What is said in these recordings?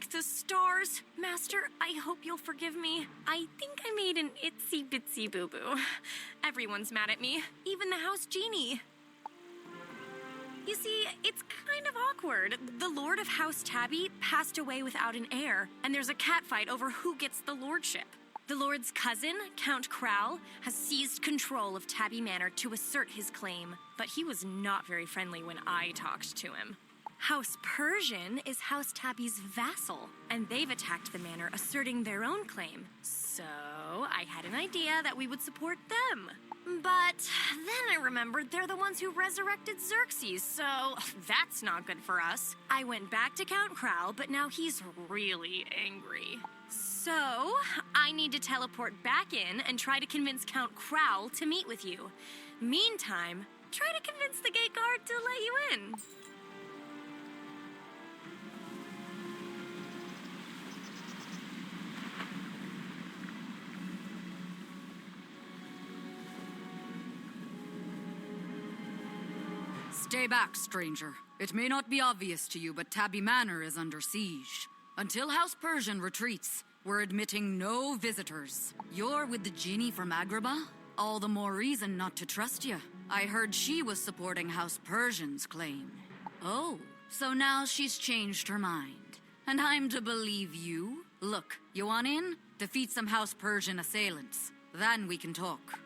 Thank the stars. Master, I hope you'll forgive me. I think I made an itsy-bitsy boo-boo. Everyone's mad at me, even the house genie. You see, it's kind of awkward. The Lord of House Tabby passed away without an heir, and there's a catfight over who gets the lordship. The Lord's cousin, Count Crowl, has seized control of Tabby Manor to assert his claim, but he was not very friendly when I talked to him. House Persian is House Tabby's vassal, and they've attacked the manor, asserting their own claim. So I had an idea that we would support them. But then I remembered they're the ones who resurrected Xerxes, so that's not good for us. I went back to Count Crowl, but now he's really angry. So I need to teleport back in and try to convince Count Crowl to meet with you. Meantime, try to convince the gate guard to let you in. Stay back, stranger. It may not be obvious to you, but Tabby Manor is under siege. Until House Persian retreats, we're admitting no visitors. You're with the genie from Agrabah? All the more reason not to trust you. I heard she was supporting House Persian's claim. Oh, so now she's changed her mind. And I'm to believe you? Look, you want in? Defeat some House Persian assailants. Then we can talk.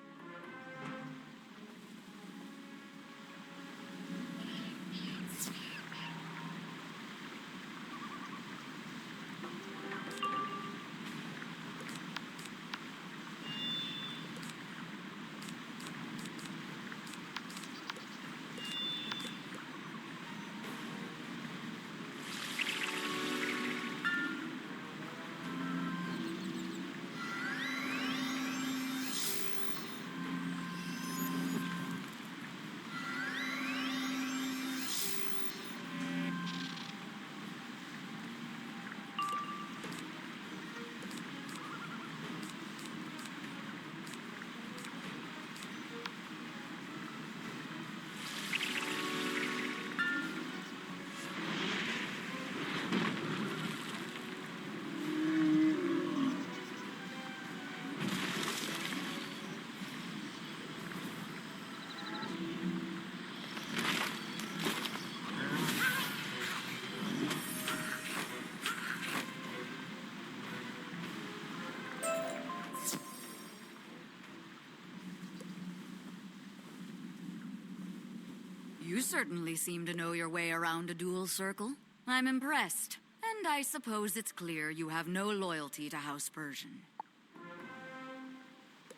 You certainly seem to know your way around a dual circle. I'm impressed. And I suppose it's clear you have no loyalty to House Persian.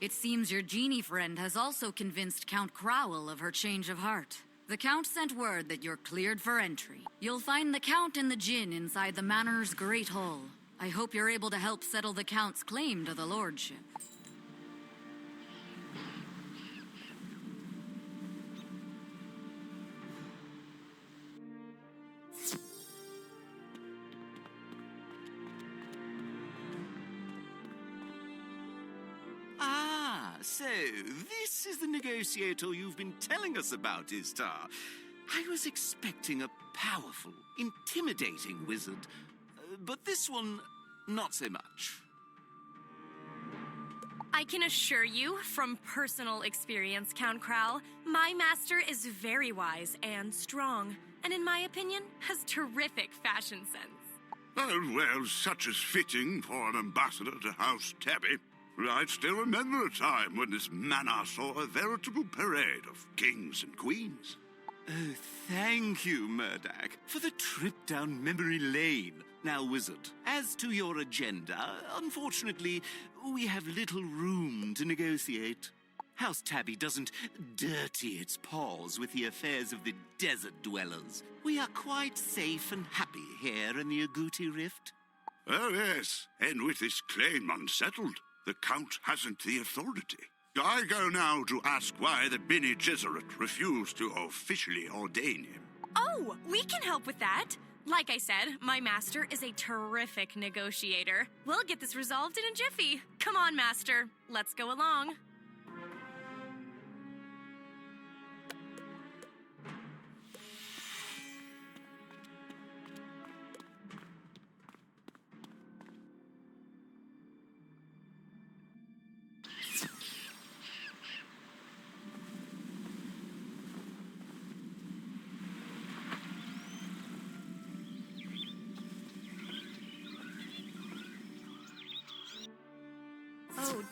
It seems your genie friend has also convinced Count Crowl of her change of heart. The Count sent word that you're cleared for entry. You'll find the Count and the Djinn inside the Manor's Great Hall. I hope you're able to help settle the Count's claim to the lordship. So, this is the negotiator you've been telling us about, Istar. I was expecting a powerful, intimidating wizard, but this one, not so much. I can assure you, from personal experience, Count Crowl, my master is very wise and strong, and in my opinion, has terrific fashion sense. Oh, well, such is fitting for an ambassador to House Tabby. I still remember a time when this manor saw a veritable parade of kings and queens. Oh, thank you, Murdoch, for the trip down memory lane. Now, Wizard, as to your agenda, unfortunately, we have little room to negotiate. House Tabby doesn't dirty its paws with the affairs of the desert dwellers. We are quite safe and happy here in the Agouti Rift. Oh, yes, and with this claim unsettled, the Count hasn't the authority. I go now to ask why the Bene Gesserit refused to officially ordain him. Oh, we can help with that. Like I said, my master is a terrific negotiator. We'll get this resolved in a jiffy. Come on, master. Let's go along.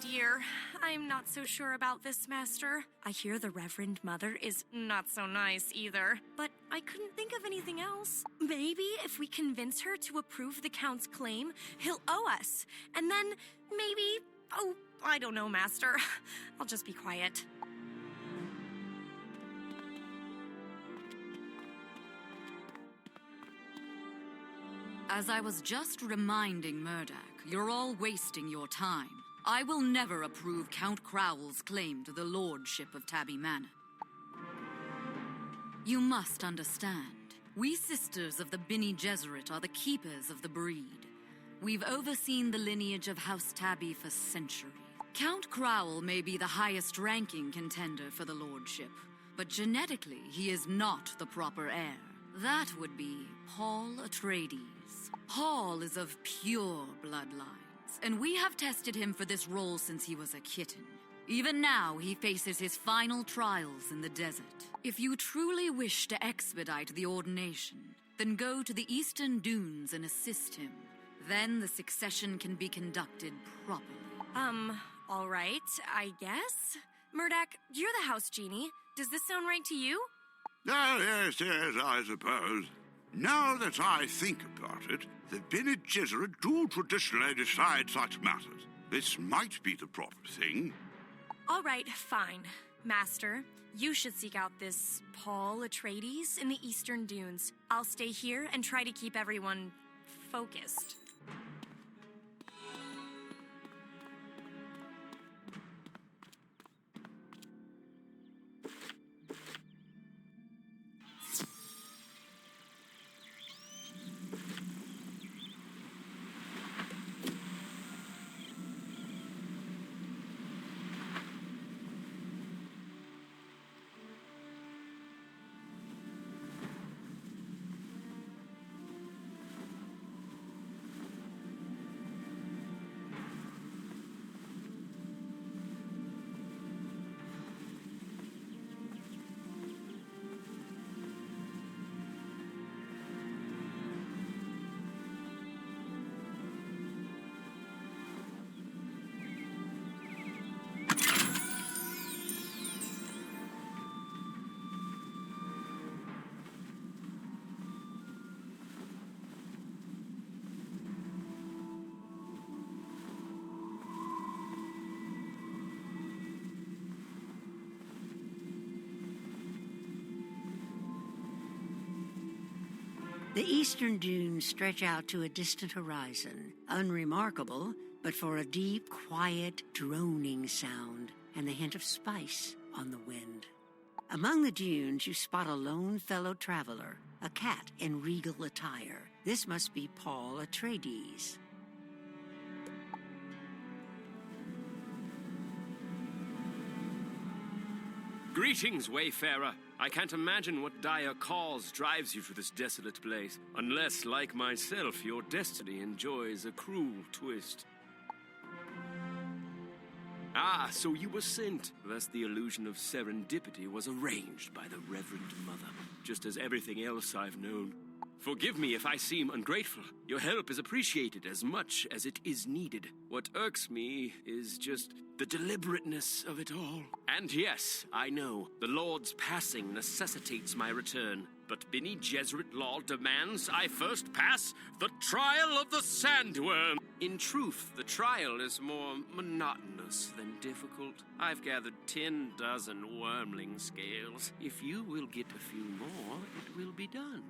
dear. I'm not so sure about this, Master. I hear the Reverend Mother is not so nice either. But I couldn't think of anything else. Maybe if we convince her to approve the Count's claim, he'll owe us. And then maybe... Oh, I don't know, Master. I'll just be quiet. As I was just reminding Murdoch, you're all wasting your time. I will never approve Count Crowell's claim to the lordship of Tabby Manor. You must understand, we sisters of the Bene Gesserit are the keepers of the breed. We've overseen the lineage of House Tabby for centuries. Count Crowell may be the highest-ranking contender for the lordship, but genetically he is not the proper heir. That would be Paul Atreides. Paul is of pure bloodlines, and we have tested him for this role since he was a kitten. Even now, he faces his final trials in the desert. If you truly wish to expedite the ordination, then go to the Eastern Dunes and assist him. Then the succession can be conducted properly. All right, I guess. Murdoch, you're the house genie. Does this sound right to you? Oh, yes, I suppose. Now that I think about it, the Bene Gesserit do traditionally decide such matters. This might be the proper thing. All right, fine. Master, you should seek out this Paul Atreides in the Eastern Dunes. I'll stay here and try to keep everyone focused. The eastern dunes stretch out to a distant horizon, unremarkable, but for a deep, quiet, droning sound and the hint of spice on the wind. Among the dunes, you spot a lone fellow traveler, a cat in regal attire. This must be Paul Atreides. Greetings, Wayfarer. I can't imagine what dire cause drives you to this desolate place, unless, like myself, your destiny enjoys a cruel twist. Ah, so you were sent. Thus the illusion of serendipity was arranged by the Reverend Mother, just as everything else I've known. Forgive me if I seem ungrateful. Your help is appreciated as much as it is needed. What irks me is just the deliberateness of it all. And yes, I know, the Lord's passing necessitates my return, but Bene Gesserit law demands I first pass the trial of the sandworm. In truth, the trial is more monotonous than difficult. I've gathered 10 dozen wormling scales. If you will get a few more, it will be done.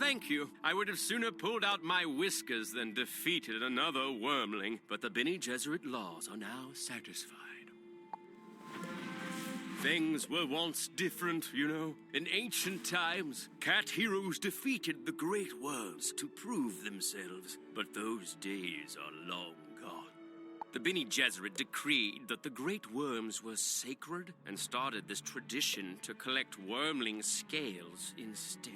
thank you. I would have sooner pulled out my whiskers than defeated another wormling, but the Bene Gesserit laws are now satisfied. Things were once different, you know. In ancient times, cat heroes defeated the great worms to prove themselves, but those days are long gone. The Bene Gesserit decreed that the great worms were sacred and started this tradition to collect wormling scales instead.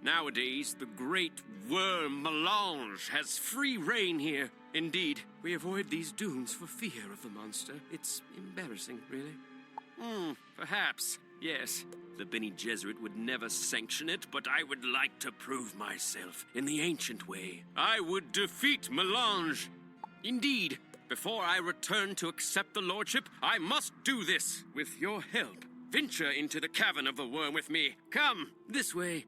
Nowadays, the great worm melange has free reign here. Indeed, we avoid these dunes for fear of the monster. It's embarrassing, really. Perhaps, yes. The Bene Gesserit would never sanction it, but I would like to prove myself in the ancient way. I would defeat melange. Indeed, before I return to accept the lordship, I must do this with your help. Venture into the cavern of the worm with me. Come, this way.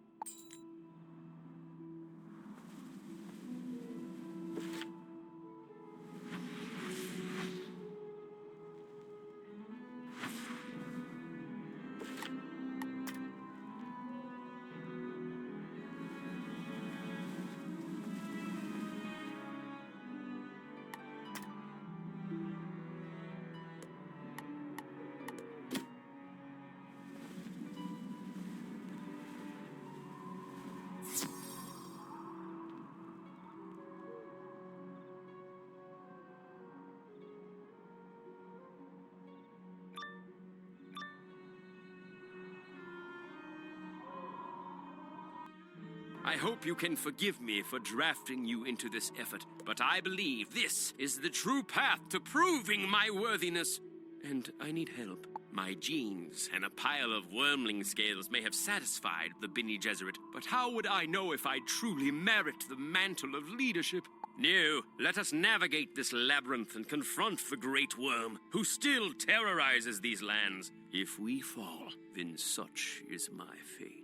I hope you can forgive me for drafting you into this effort, but I believe this is the true path to proving my worthiness. And I need help. My genes and a pile of wormling scales may have satisfied the Bene Gesserit, but how would I know if I truly merit the mantle of leadership? No, let us navigate this labyrinth and confront the great worm, who still terrorizes these lands. If we fall, then such is my fate.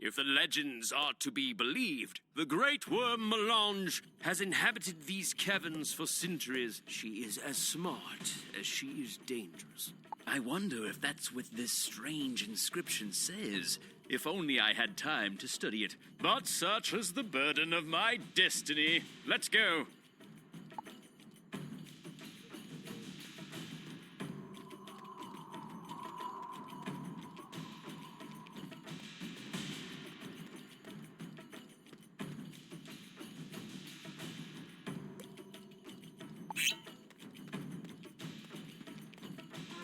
If the legends are to be believed, the great worm Melange has inhabited these caverns for centuries. She is as smart as she is dangerous. I wonder if that's what this strange inscription says. If only I had time to study it. But such is the burden of my destiny. Let's go.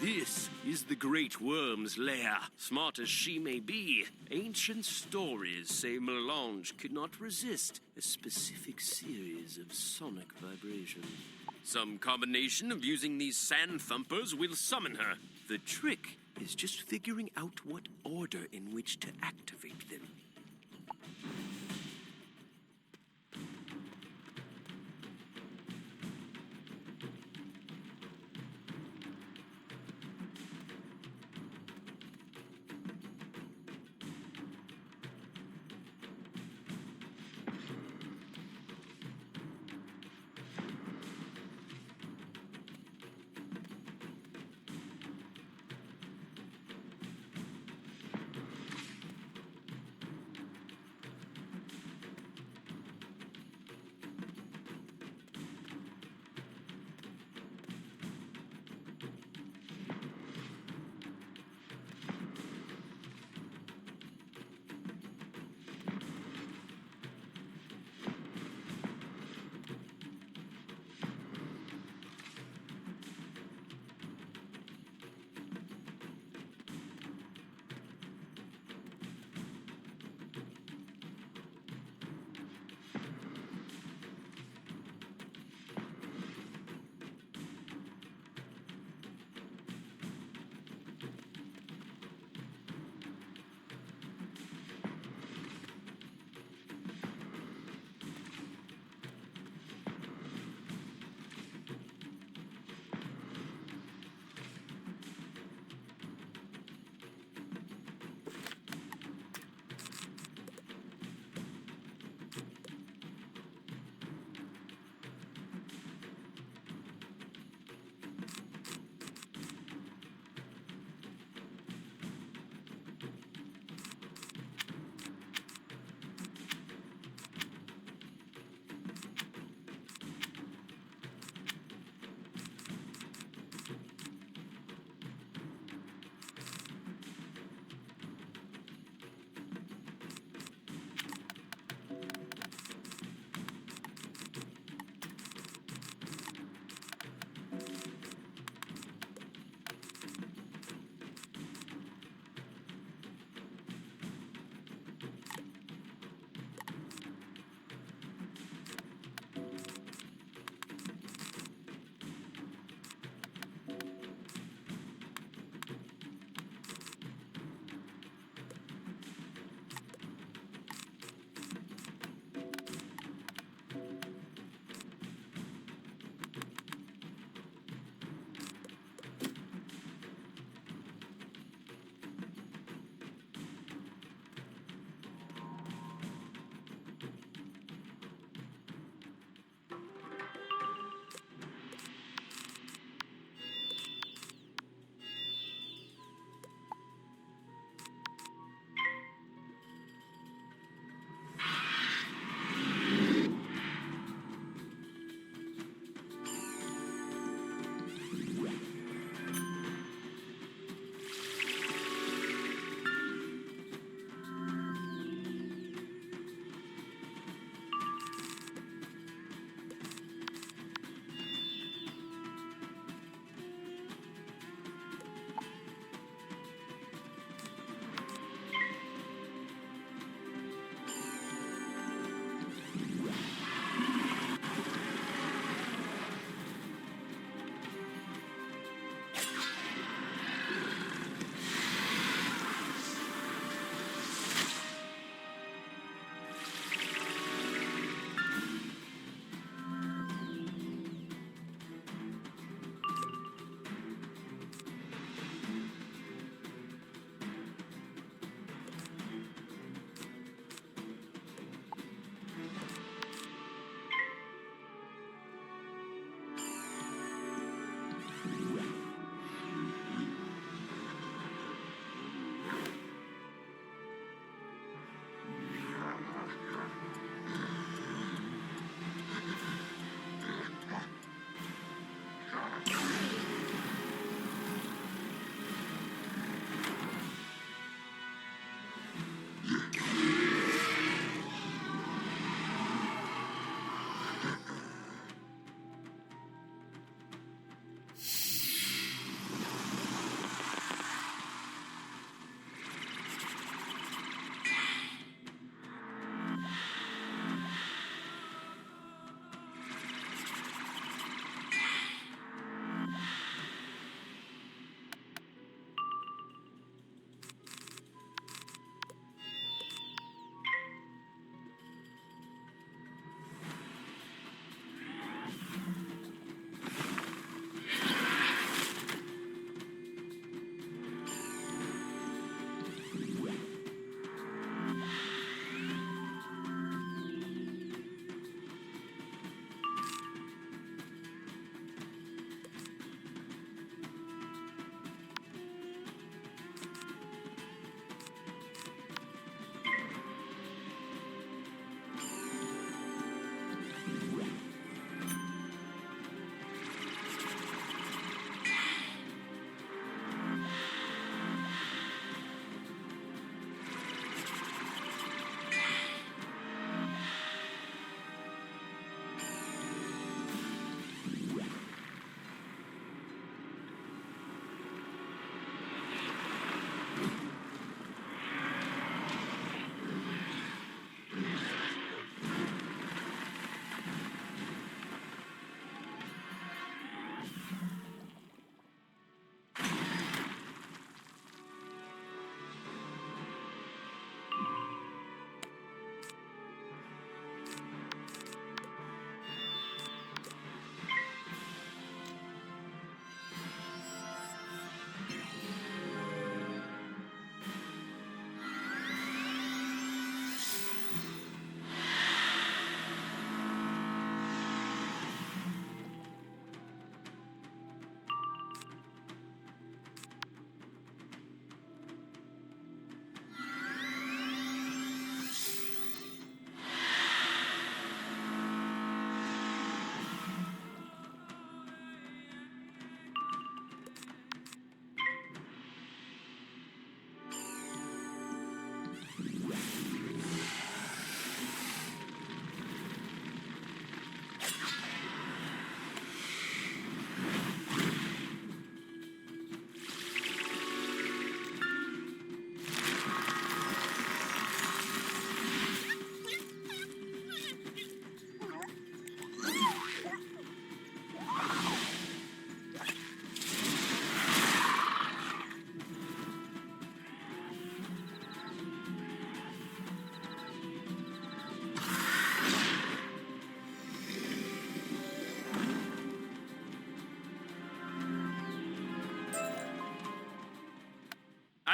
This is the great worm's lair. Smart as she may be, ancient stories say Melange could not resist a specific series of sonic vibrations. Some combination of using these sand thumpers will summon her. The trick is just figuring out what order in which to activate them.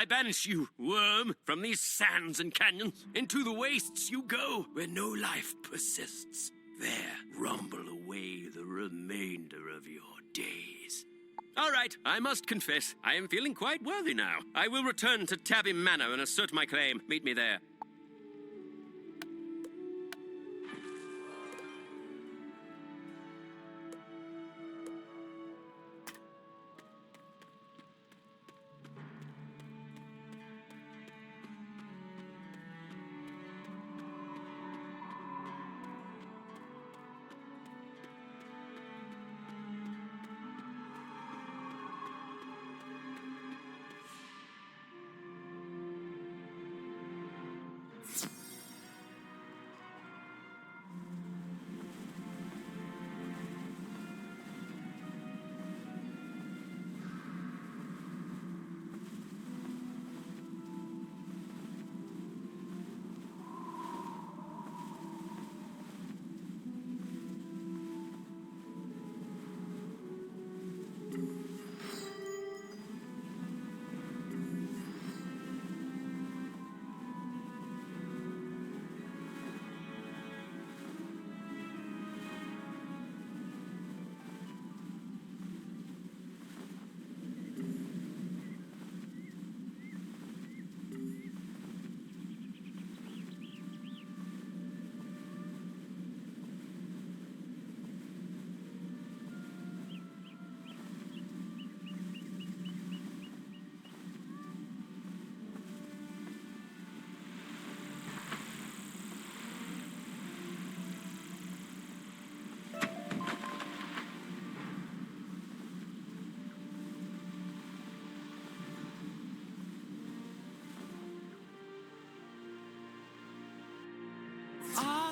I banish you, worm, from these sands and canyons. Into the wastes you go, where no life persists. There, rumble away the remainder of your days. All right, I must confess, I am feeling quite worthy now. I will return to Tappy Manor and assert my claim. Meet me there.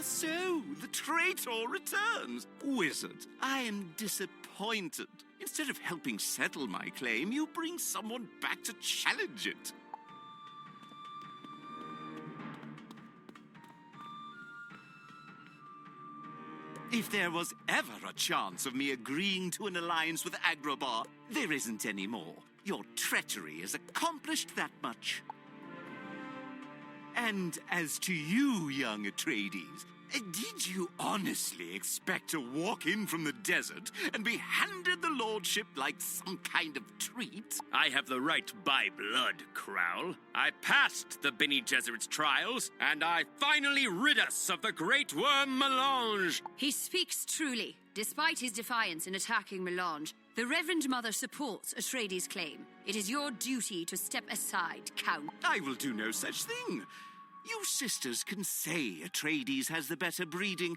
So, the traitor returns. Wizard, I am disappointed. Instead of helping settle my claim, you bring someone back to challenge it. If there was ever a chance of me agreeing to an alliance with Agrabah, there isn't any more. Your treachery has accomplished that much. And as to you, young Atreides, did you honestly expect to walk in from the desert and be handed the lordship like some kind of treat? I have the right by blood, Crowl. I passed the Bene Gesserit's trials, and I finally rid us of the great worm Melange. He speaks truly. Despite his defiance in attacking Melange, the Reverend Mother supports Atreides' claim. It is your duty to step aside, Count. I will do no such thing. You sisters can say Atreides has the better breeding,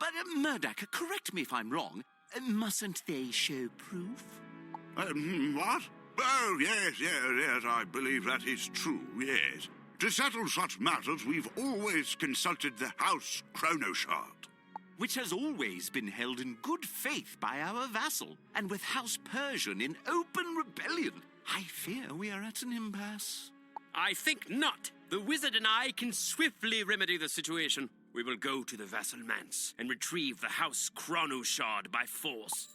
but Murdoch, correct me if I'm wrong, mustn't they show proof? What? Oh, yes, I believe that is true, yes. To settle such matters, we've always consulted the House Chronoshard. Which has always been held in good faith by our vassal, and with House Persian in open rebellion. I fear we are at an impasse. I think not. The wizard and I can swiftly remedy the situation. We will go to the vassal manse and retrieve the House Chronoshard by force.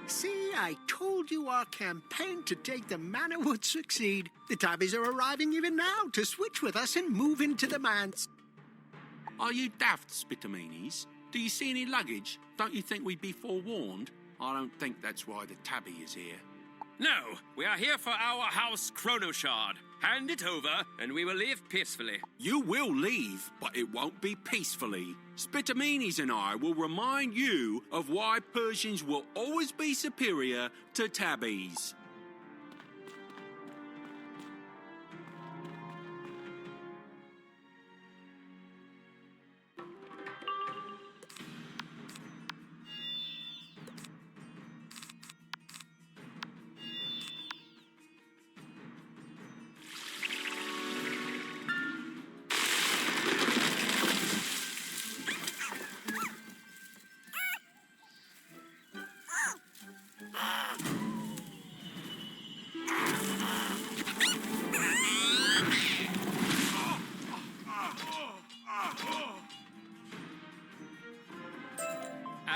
See, I told you our campaign to take the manor would succeed. The Tabbies are arriving even now to switch with us and move into the manse. Are you daft, Spitamenes? Do you see any luggage? Don't you think we'd be forewarned? I don't think that's why the Tabby is here. No, we are here for our House Chronoshard. Hand it over, and we will leave peacefully. You will leave, but it won't be peacefully. Spitamenes and I will remind you of why Persians will always be superior to Tabbies.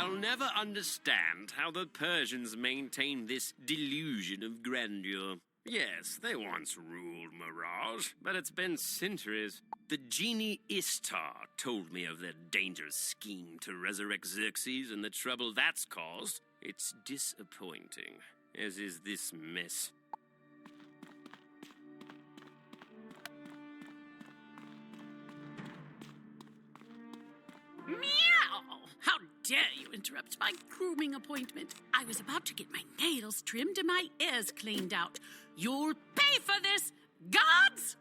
I'll never understand how the Persians maintain this delusion of grandeur. Yes, they once ruled Mirage, but it's been centuries. The genie Istar told me of their dangerous scheme to resurrect Xerxes and the trouble that's caused. It's disappointing, as is this mess. Meow! How dare you interrupt my grooming appointment? I was about to get my nails trimmed and my ears cleaned out. You'll pay for this, gods!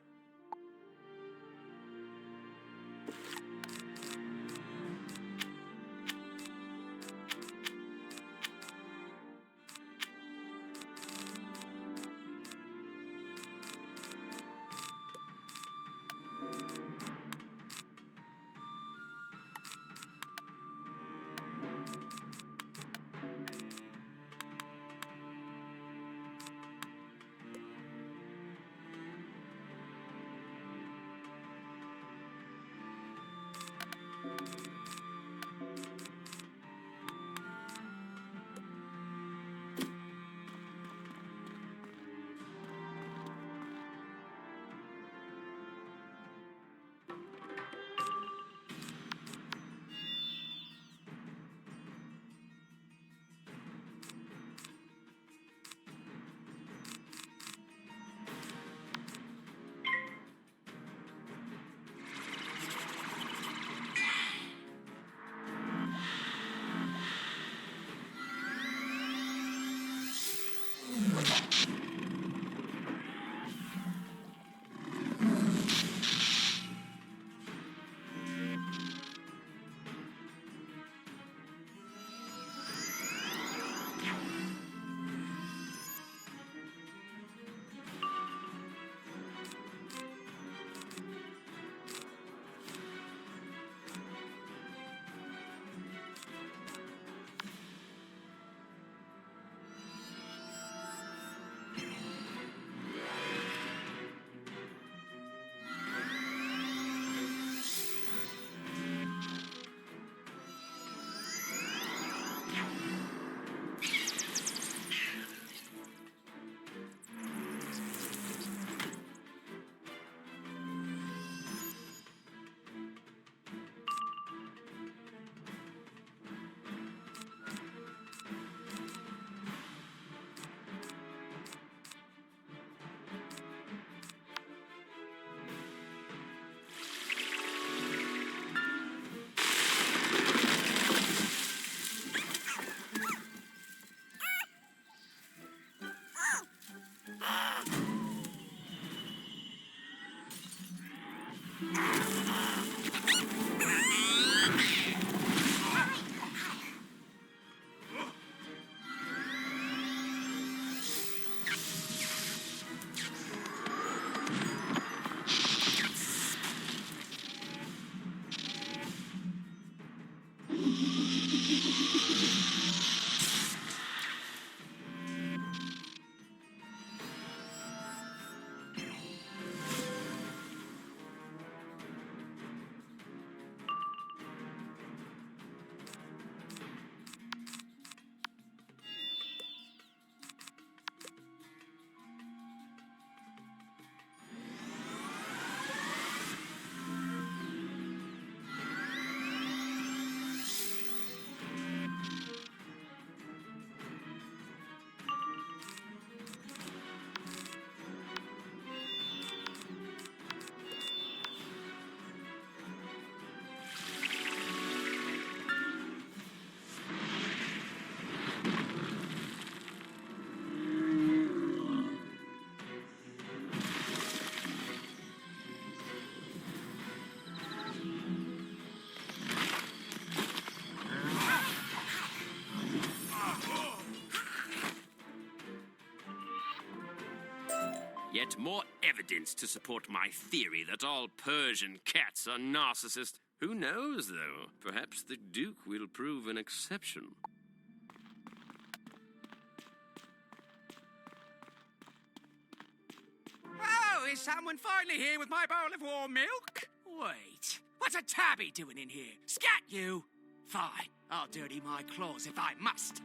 Yet more evidence to support my theory that all Persian cats are narcissists. Who knows, though? Perhaps the Duke will prove an exception. Oh, is someone finally here with my bowl of warm milk? Wait, what's a tabby doing in here? Scat, you! Fine, I'll dirty my claws if I must.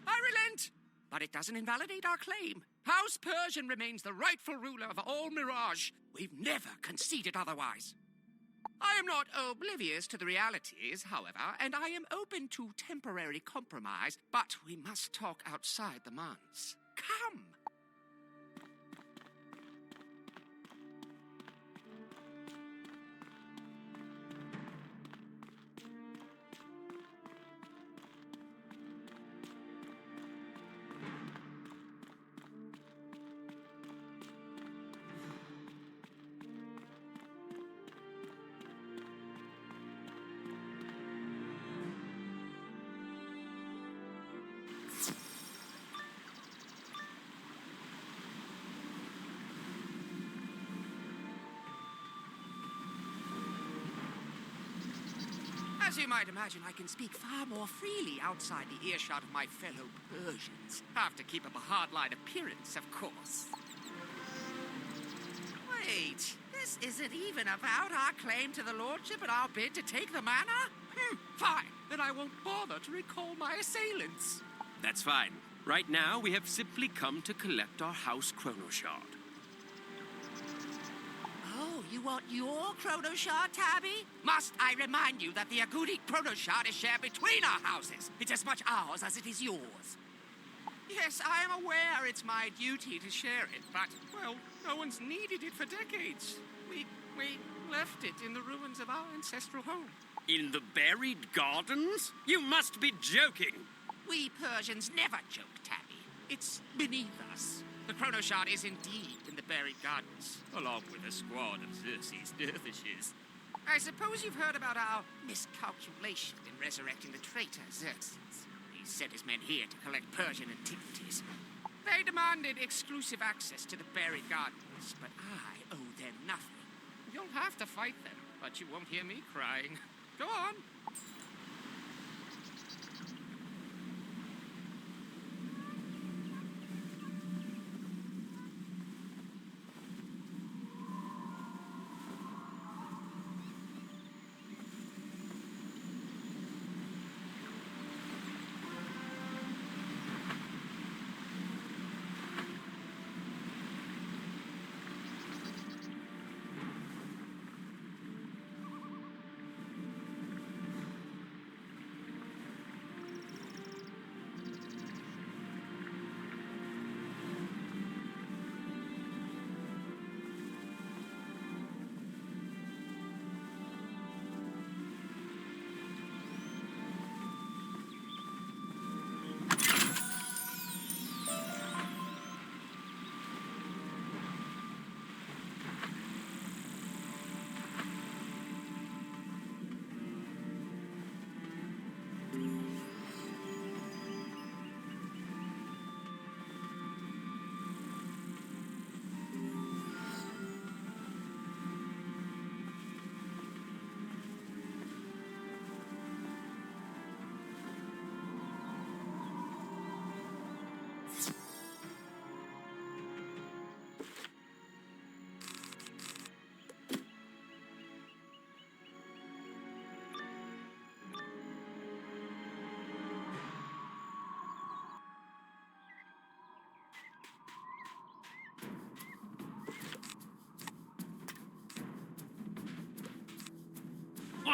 I relent! But it doesn't invalidate our claim. House Persian remains the rightful ruler of all Mirage. We've never conceded otherwise. I am not oblivious to the realities, however, and I am open to temporary compromise, but we must talk outside the months. Come! As you might imagine, I can speak far more freely outside the earshot of my fellow Persians. Have to keep up a hardline appearance, of course. Wait, this isn't even about our claim to the lordship and our bid to take the manor? Fine, then I won't bother to recall my assailants. That's fine. Right now, we have simply come to collect our house chrono shard. Oh, you want your chrono shard, Tabby? Must I remind you that the Agudi chrono shard is shared between our houses? It's as much ours as it is yours. Yes, I am aware it's my duty to share it, but, well, no one's needed it for decades. We left it in the ruins of our ancestral home. In the buried gardens? You must be joking! We Persians never joke, Tappy. It's beneath us. The chrono shard is indeed in the buried gardens, along with a squad of Xerxes' dervishes. I suppose you've heard about our miscalculation in resurrecting the traitor Xerxes. He sent his men here to collect Persian antiquities. They demanded exclusive access to the buried gardens, but I owe them nothing. You'll have to fight them, but you won't hear me crying. Go on.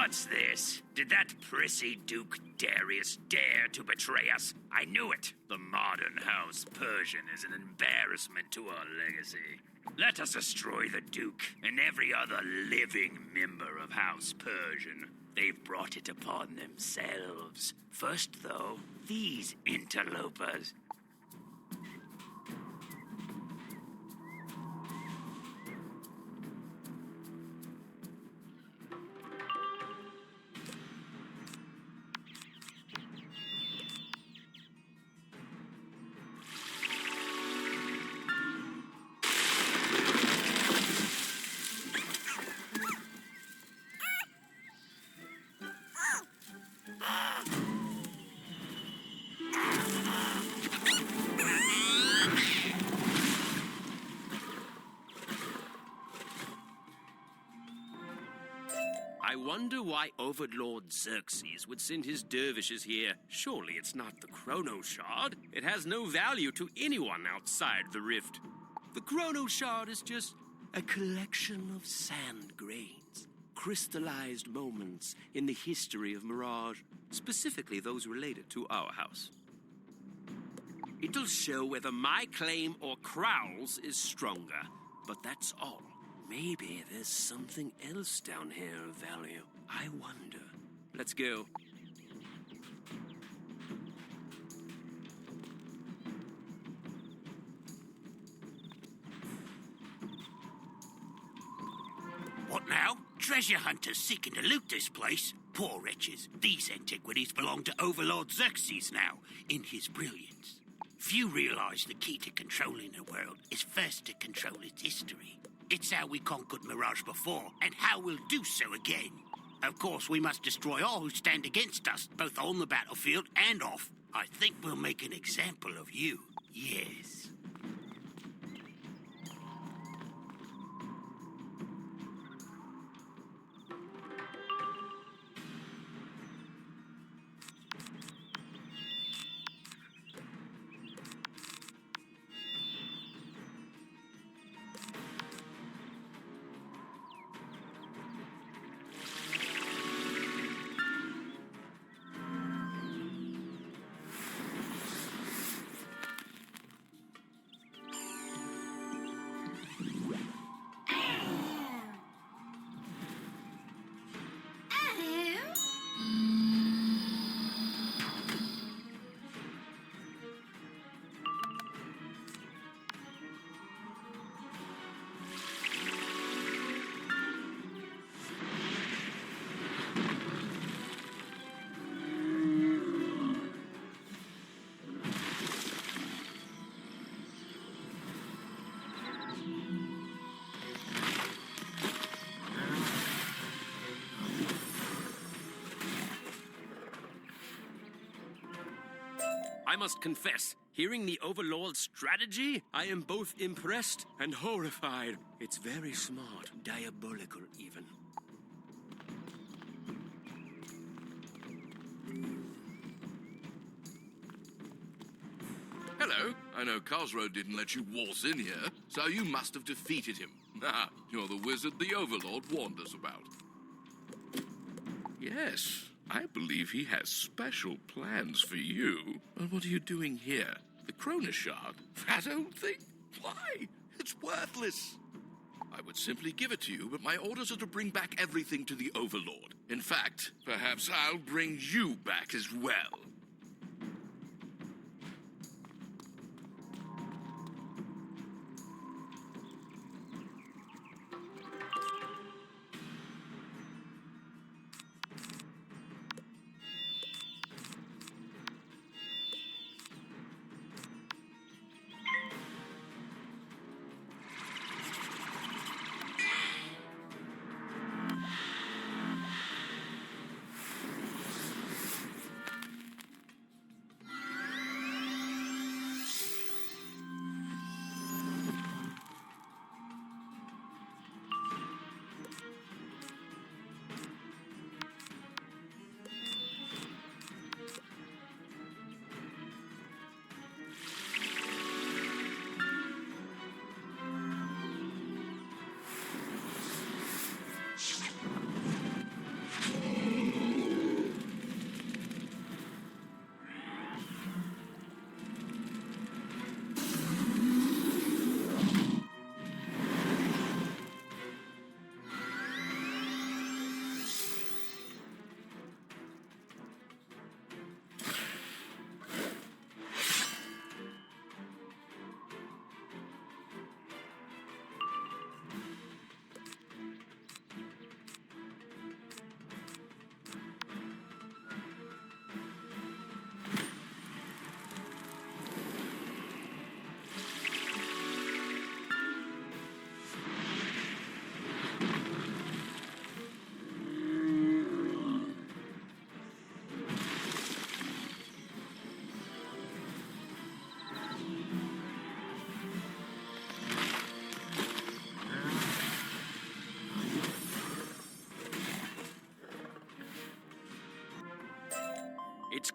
What's this? Did that prissy Duke Darius dare to betray us? I knew it. The modern House Persian is an embarrassment to our legacy. Let us destroy the Duke and every other living member of House Persian. They've brought it upon themselves. First, though, these interlopers. I wonder why Overlord Xerxes would send his dervishes here. Surely it's not the Chrono Shard. It has no value to anyone outside the Rift. The Chrono Shard is just a collection of sand grains, crystallized moments in the history of Mirage, specifically those related to our house. It'll show whether my claim or Crowl's is stronger, but that's all. Maybe there's something else down here of value. I wonder. Let's go. What now? Treasure hunters seeking to loot this place? Poor wretches. These antiquities belong to Overlord Xerxes now, in his brilliance. Few realize the key to controlling the world is first to control its history. It's how we conquered Mirage before, and how we'll do so again. Of course, we must destroy all who stand against us, both on the battlefield and off. I think we'll make an example of you. Yes. I must confess, hearing the Overlord's strategy, I am both impressed and horrified. It's very smart, diabolical even. Hello. I know Cosro didn't let you waltz in here, so you must have defeated him. Ah, you're the wizard the Overlord warned us about. Yes, I believe he has special plans for you. But what are you doing here? The Chrono Shard? That old thing? Why? It's worthless. I would simply give it to you, but my orders are to bring back everything to the Overlord. In fact, perhaps I'll bring you back as well.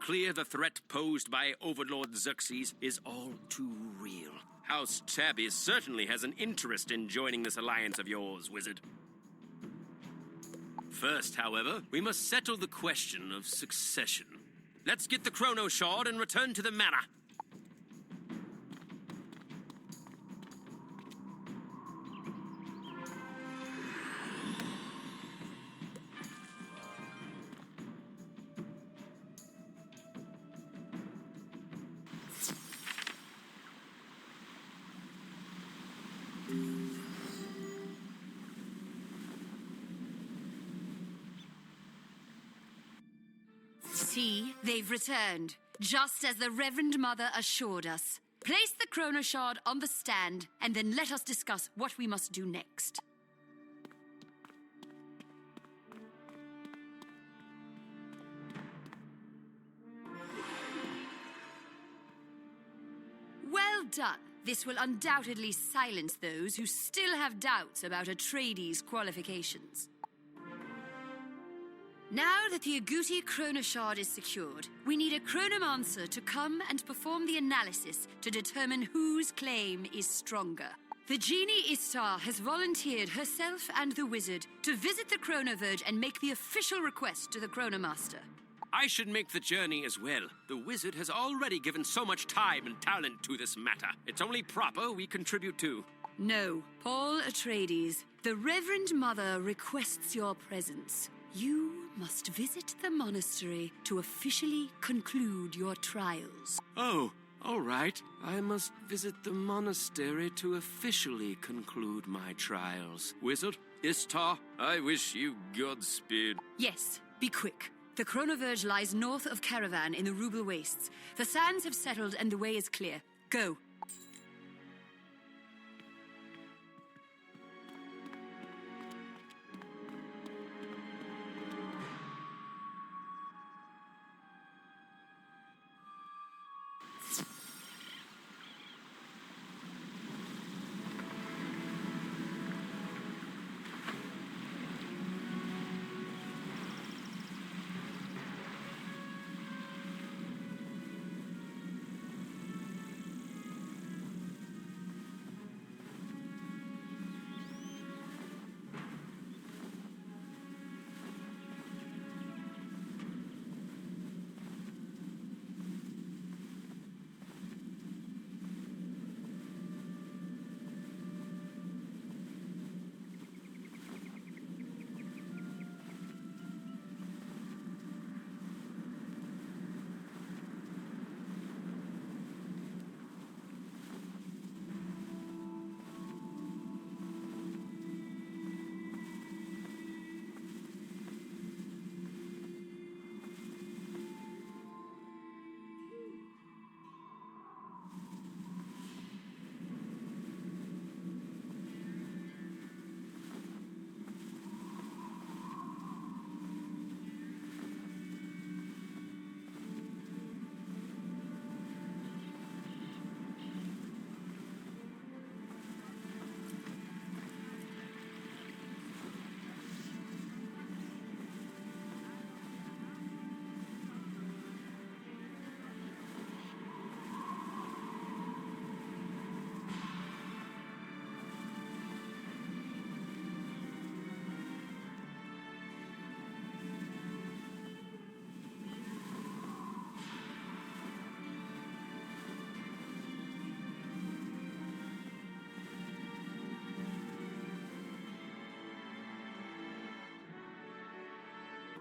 clear the threat posed by Overlord Xerxes is all too real. House Tappy certainly has an interest in joining this alliance of yours, Wizard. First, however, we must settle the question of succession. Let's get the Chrono Shard and return to the manor. See, they've returned, just as the Reverend Mother assured us. Place the Chrono Shard on the stand, and then let us discuss what we must do next. Well done. This will undoubtedly silence those who still have doubts about Atreides' qualifications. Now that the Agouti Chrono Shard is secured, we need a Chronomancer to come and perform the analysis to determine whose claim is stronger. The Genie Istar has volunteered herself and the wizard to visit the Chronoverge and make the official request to the Chronomaster. I should make the journey as well. The wizard has already given so much time and talent to this matter. It's only proper we contribute too. No, Paul Atreides, the Reverend Mother requests your presence. You must visit the monastery to officially conclude your trials. Oh, all right. I must visit the monastery to officially conclude my trials. Wizard, Istar, I wish you Godspeed. Yes, be quick. The Chronoverge lies north of Caravan in the Ruble Wastes. The sands have settled and the way is clear. Go.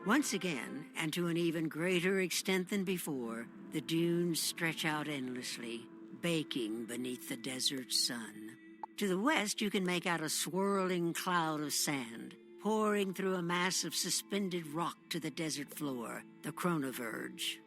Once again, and to an even greater extent than before, the dunes stretch out endlessly, baking beneath the desert sun. To the west, you can make out a swirling cloud of sand, pouring through a mass of suspended rock to the desert floor, the Chronoverge.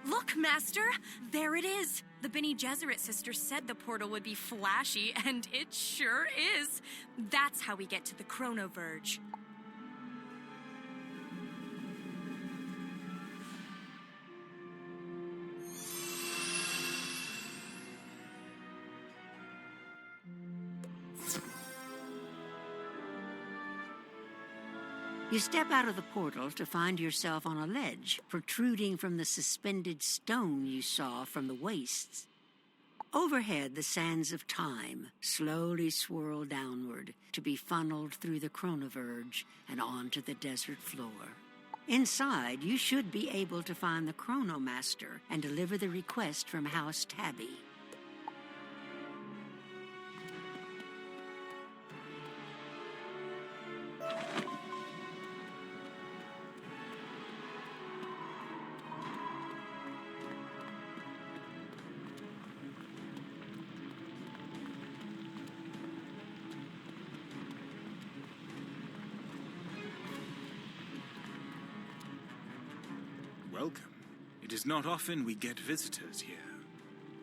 Look, Master! There it is! The Bene Gesserit sisters said the portal would be flashy, and it sure is! That's how we get to the Chronoverge. You step out of the portal to find yourself on a ledge protruding from the suspended stone you saw from the wastes. Overhead, the sands of time slowly swirl downward to be funneled through the chronoverge and onto the desert floor. Inside, you should be able to find the Chronomaster and deliver the request from House Tappy. Welcome. It is not often we get visitors here.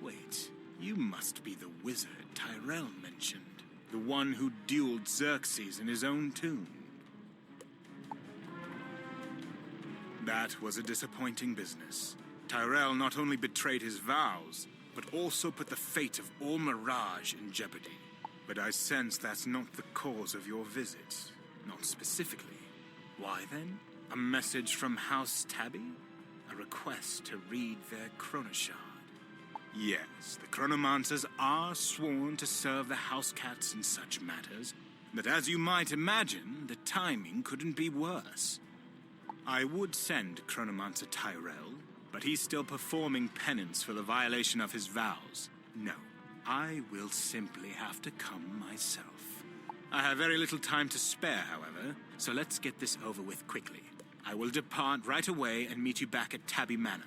Wait, you must be the wizard Tyrell mentioned. The one who dueled Xerxes in his own tomb. That was a disappointing business. Tyrell not only betrayed his vows, but also put the fate of all Mirage in jeopardy. But I sense that's not the cause of your visit. Not specifically. Why then? A message from House Tappy? A request to read their Chronoshard. Yes, the Chronomancers are sworn to serve the house cats in such matters, but as you might imagine, the timing couldn't be worse. I would send Chronomancer Tyrell, but he's still performing penance for the violation of his vows. No, I will simply have to come myself. I have very little time to spare, however, so let's get this over with quickly. I will depart right away and meet you back at Tappy Manor.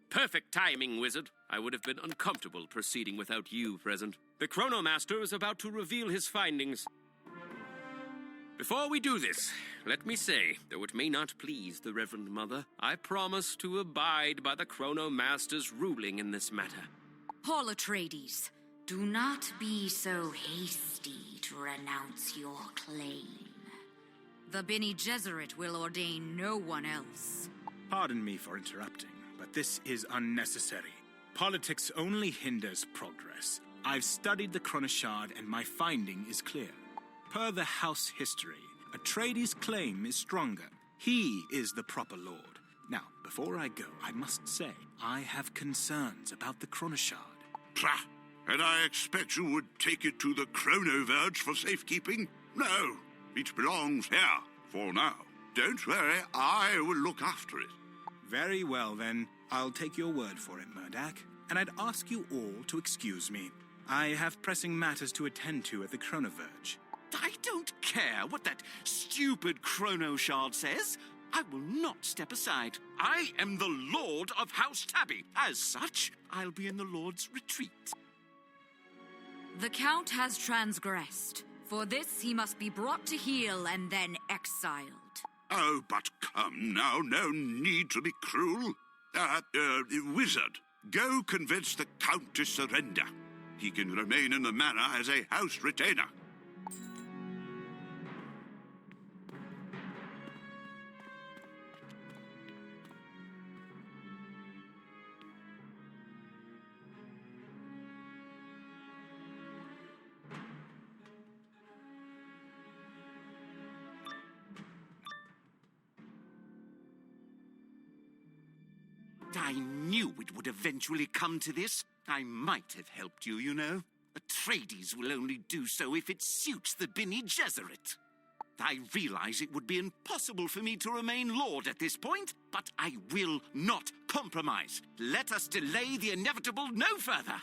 Perfect timing, Wizard. I would have been uncomfortable proceeding without you present. The Chronomaster is about to reveal his findings. Before we do this, let me say, though it may not please the Reverend Mother, I promise to abide by the Chronomaster's ruling in this matter. Paul Atreides, do not be so hasty to renounce your claim. The Bene Gesserit will ordain no one else. Pardon me for interrupting, but this is unnecessary. Politics only hinders progress. I've studied the Chronoshard and my finding is clear. Per the house history, Atreides' claim is stronger. He is the proper lord. Now, before I go, I must say, I have concerns about the Chronoshard. Pah! And I expect you would take it to the Chronoverge for safekeeping? No, it belongs here, for now. Don't worry, I will look after it. Very well, then. I'll take your word for it, Murdak. And I'd ask you all to excuse me. I have pressing matters to attend to at the Chronoverge. I don't care what that stupid Chronoshard says. I will not step aside. I am the Lord of House Tappy. As such, I'll be in the Lord's retreat. The Count has transgressed. For this, he must be brought to heel and then exiled. Oh, but come now, no need to be cruel. Wizard, go convince the Count to surrender. He can remain in the manor as a house retainer. I knew it would eventually come to this. I might have helped you, you know. Atreides will only do so if it suits the Bene Gesserit. I realize it would be impossible for me to remain Lord at this point, but I will not compromise. Let us delay the inevitable no further.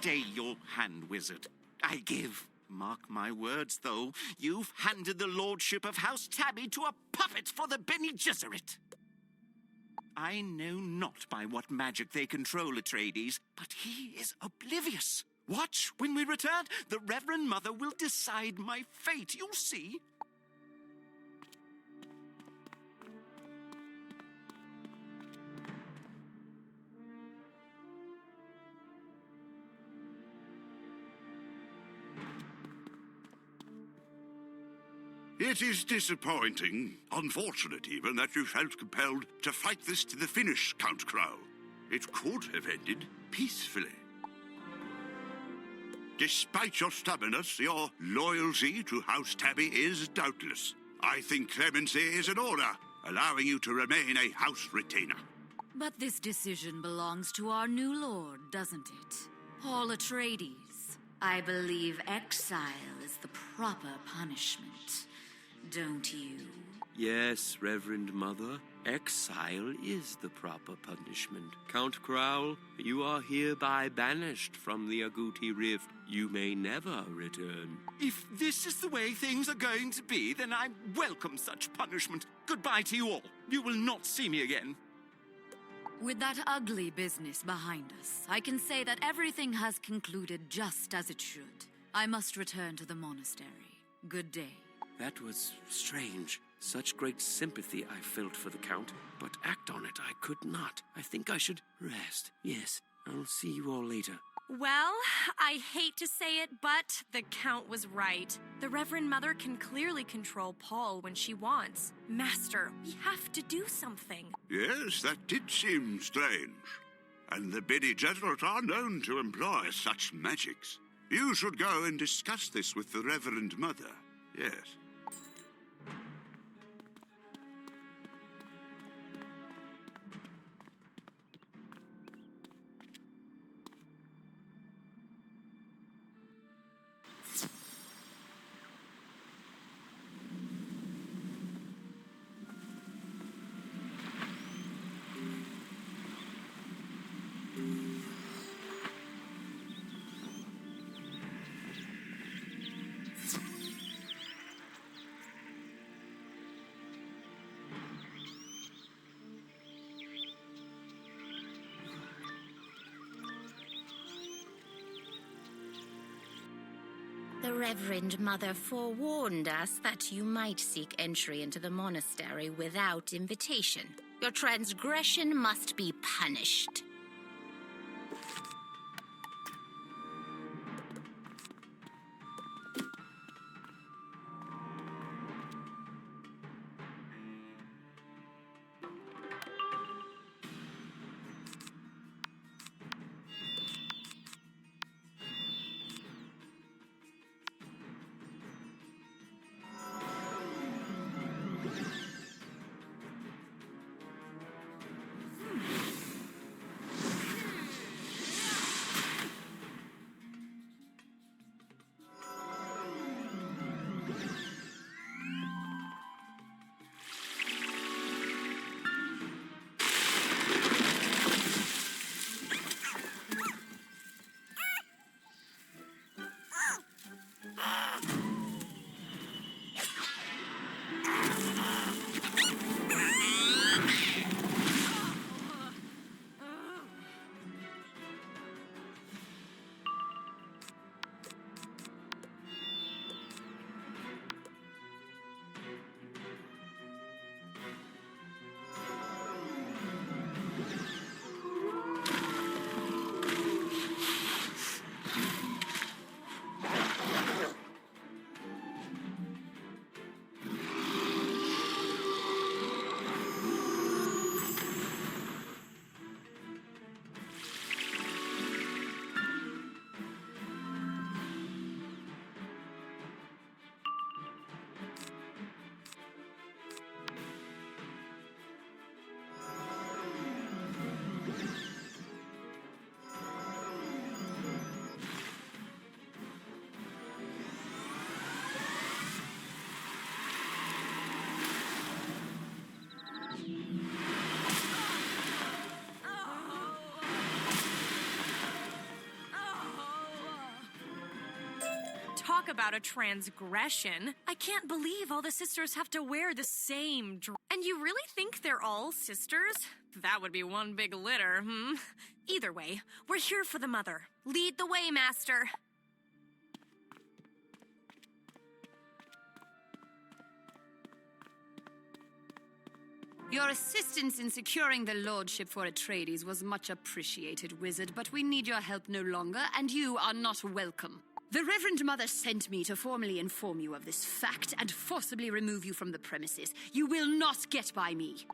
stay your hand, wizard. I give. Mark my words, though, you've handed the lordship of House Tabby to a puppet for the Bene Gesserit. I know not by what magic they control Atreides, but he is oblivious. Watch, when we return, the Reverend Mother will decide my fate, you'll see. It is disappointing, unfortunate even, that you felt compelled to fight this to the finish, Count Crow. It could have ended peacefully. Despite your stubbornness, your loyalty to House Tabby is doubtless. I think clemency is in order, allowing you to remain a house retainer. But this decision belongs to our new lord, doesn't it? Paul Atreides. I believe exile is the proper punishment. Don't you? Yes, Reverend Mother. Exile is the proper punishment. Count Crowl, you are hereby banished from the Agouti Rift. You may never return. If this is the way things are going to be, then I welcome such punishment. Goodbye to you all. You will not see me again. With that ugly business behind us, I can say that everything has concluded just as it should. I must return to the monastery. Good day. That was strange. Such great sympathy I felt for the Count, but act on it I could not. I think I should rest. Yes, I'll see you all later. Well, I hate to say it, but the Count was right. The Reverend Mother can clearly control Paul when she wants. Master, we have to do something. Yes, that did seem strange. And the Bene Gesserit are known to employ such magics. You should go and discuss this with the Reverend Mother. Yes. The Reverend Mother forewarned us that you might seek entry into the monastery without invitation. Your transgression must be punished. Talk about a transgression. I can't believe all the sisters have to wear the same dress. And you really think they're all sisters? That would be one big litter, hmm? Either way, we're here for the mother. Lead the way, Master. Your assistance in securing the lordship for Atreides was much appreciated, Wizard, but we need your help no longer, and you are not welcome. The Reverend Mother sent me to formally inform you of this fact and forcibly remove you from the premises. You will not get by me.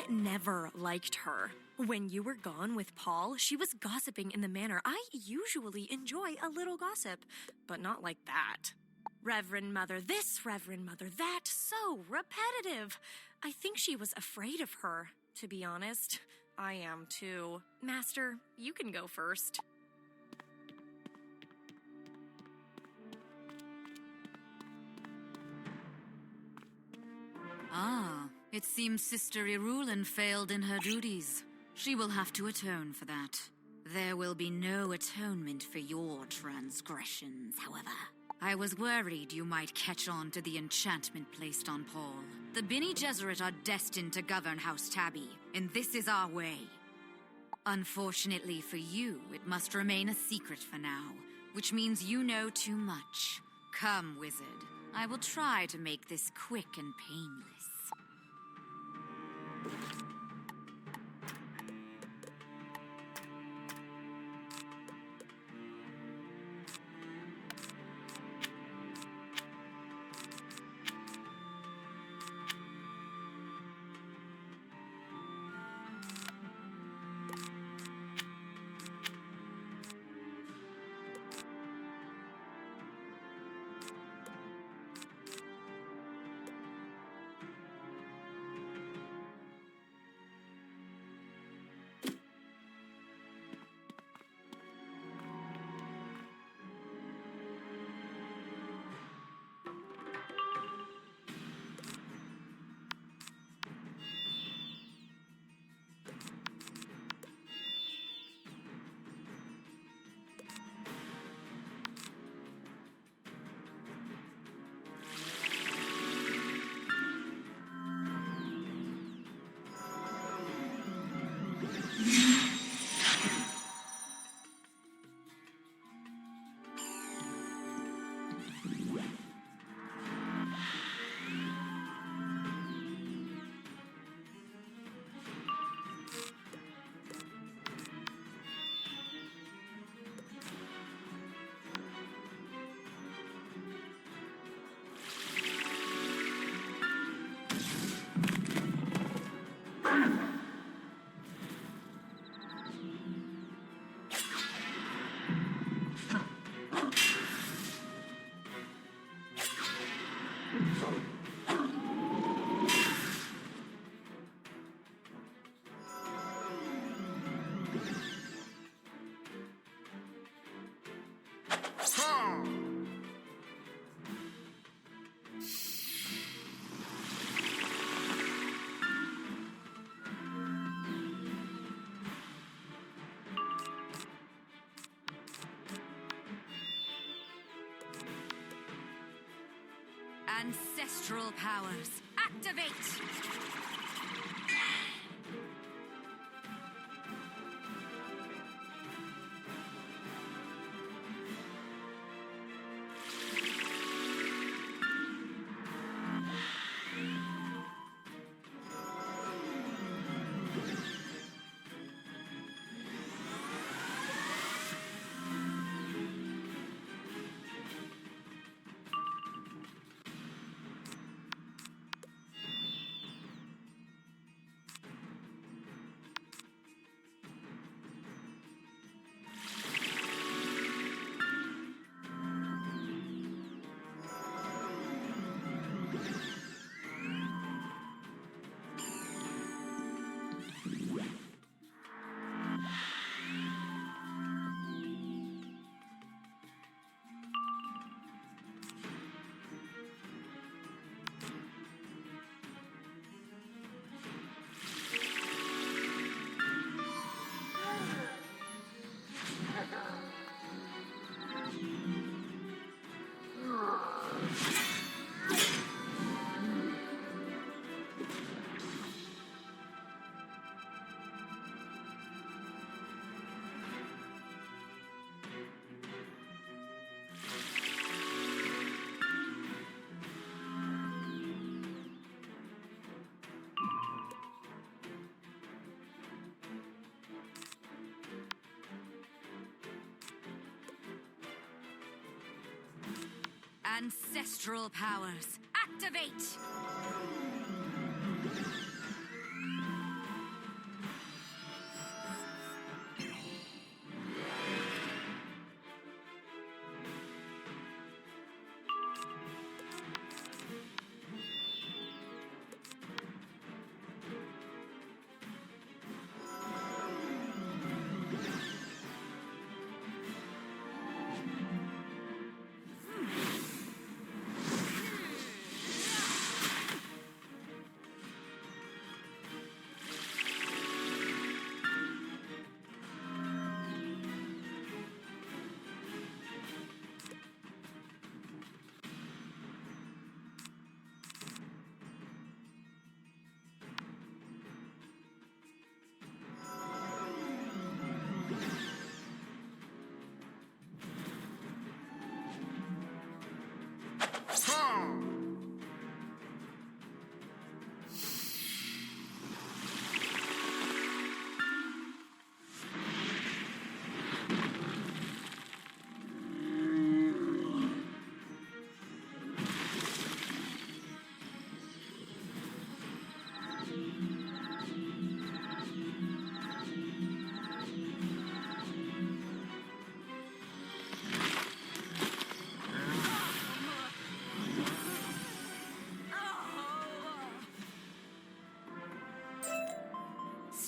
Never liked her. When you were gone with Paul, she was gossiping in the manner I usually enjoy a little gossip, but not like that. Reverend Mother this, Reverend Mother that, so repetitive. I think she was afraid of her, to be honest. I am too. Master, you can go first. Ah, it seems Sister Irulin failed in her duties. She will have to atone for that. There will be no atonement for your transgressions, however. I was worried you might catch on to the enchantment placed on Paul. The Bene Gesserit are destined to govern House Tappy, and this is our way. Unfortunately for you, it must remain a secret for now, which means you know too much. Come, Wizard. I will try to make this quick and painless. Ancestral powers, activate! Ancestral powers, activate!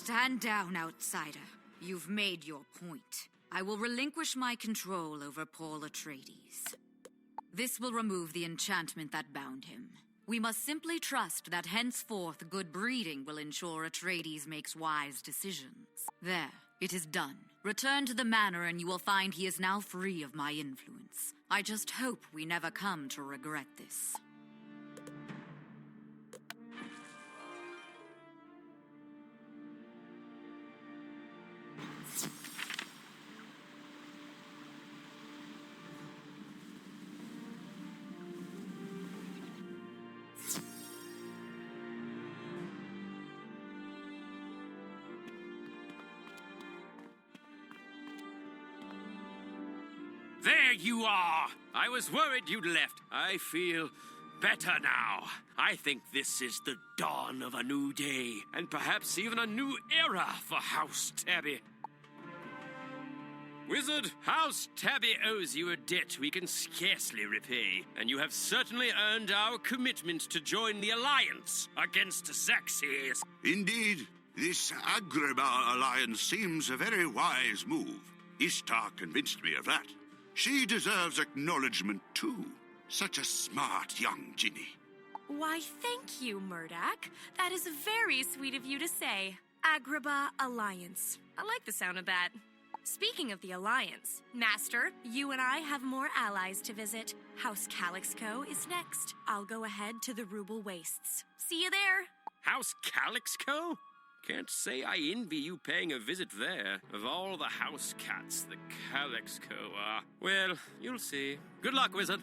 Stand down, outsider. You've made your point. I will relinquish my control over Paul Atreides. This will remove the enchantment that bound him. We must simply trust that henceforth good breeding will ensure Atreides makes wise decisions. There, it is done. Return to the manor and you will find he is now free of my influence. I just hope we never come to regret this. There you are! I was worried you'd left. I feel better now. I think this is the dawn of a new day, and perhaps even a new era for House Tabby. Wizard, House Tabby owes you a debt we can scarcely repay, and you have certainly earned our commitment to join the Alliance against Xerxes. Indeed, this Agrabah alliance seems a very wise move. Ishtar convinced me of that. She deserves acknowledgement, too. Such a smart young Ginny. Why, thank you, Murdoch. That is very sweet of you to say. Agrabah Alliance. I like the sound of that. Speaking of the Alliance, Master, you and I have more allies to visit. House Calixco is next. I'll go ahead to the Ruble Wastes. See you there. House Calixco? Can't say I envy you paying a visit there. Of all the house cats, the Calixco are... Well, you'll see. Good luck, Wizard.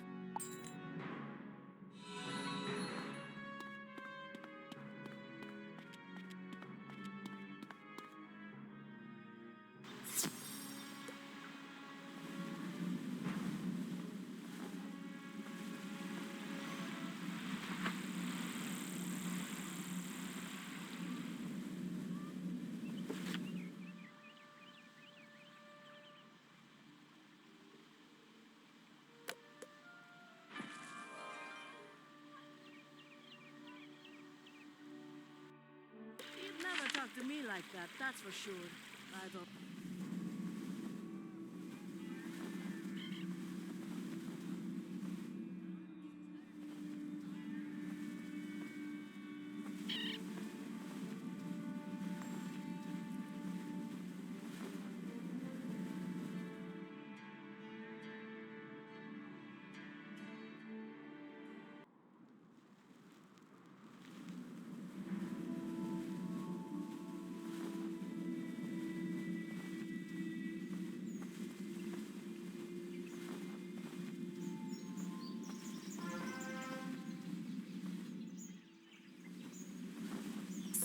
He'd never talk to me like that, that's for sure. I don't...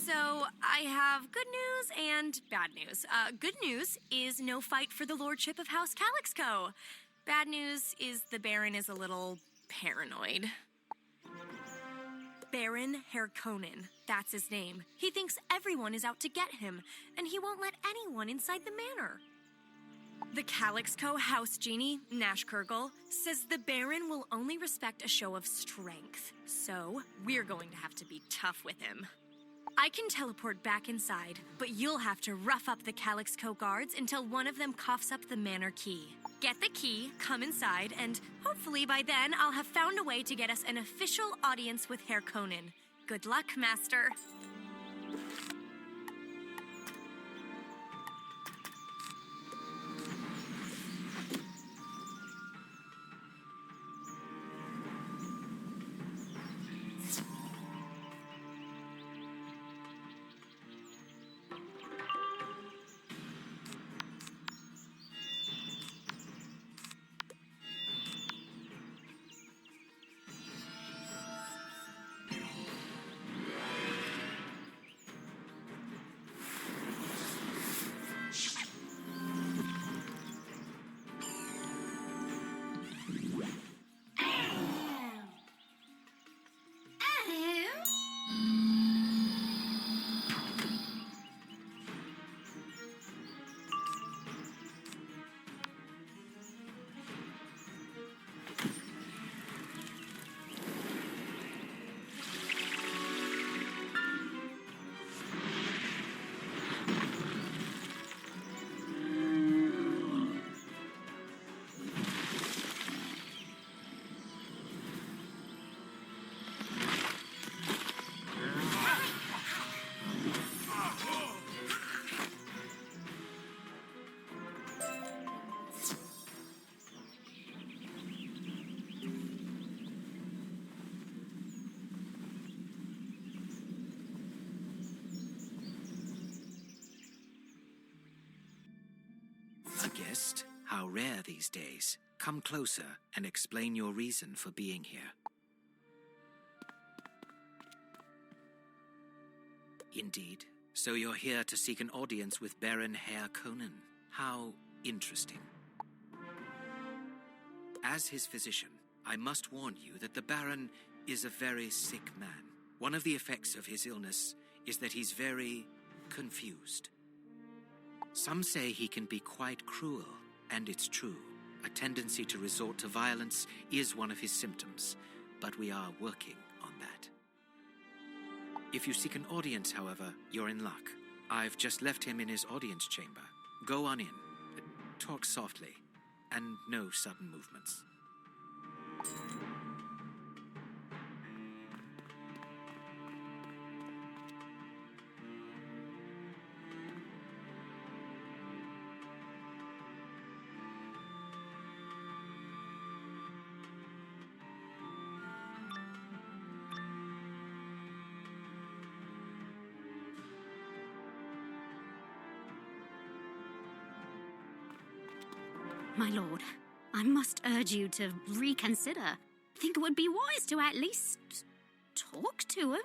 So, I have good news and bad news. Good news is no fight for the lordship of House Calixco. Bad news is the Baron is a little paranoid. Baron Harkonnen, that's his name. He thinks everyone is out to get him, and he won't let anyone inside the manor. The Calixco House Genie, Nash Kurgle, says the Baron will only respect a show of strength. So, we're going to have to be tough with him. I can teleport back inside, but you'll have to rough up the Calixco guards until one of them coughs up the manor key. Get the key, come inside, and hopefully by then I'll have found a way to get us an official audience with Harkonnen. Good luck, Master. A guest? How rare these days. Come closer and explain your reason for being here. Indeed. So you're here to seek an audience with Baron Harkonnen. How interesting. As his physician, I must warn you that the Baron is a very sick man. One of the effects of his illness is that he's very confused. Some say he can be quite cruel, and it's true. A tendency to resort to violence is one of his symptoms, but we are working on that. If you seek an audience, however, you're in luck. I've just left him in his audience chamber. Go on in. Talk softly, and no sudden movements. My lord, I must urge you to reconsider. I think it would be wise to at least talk to him.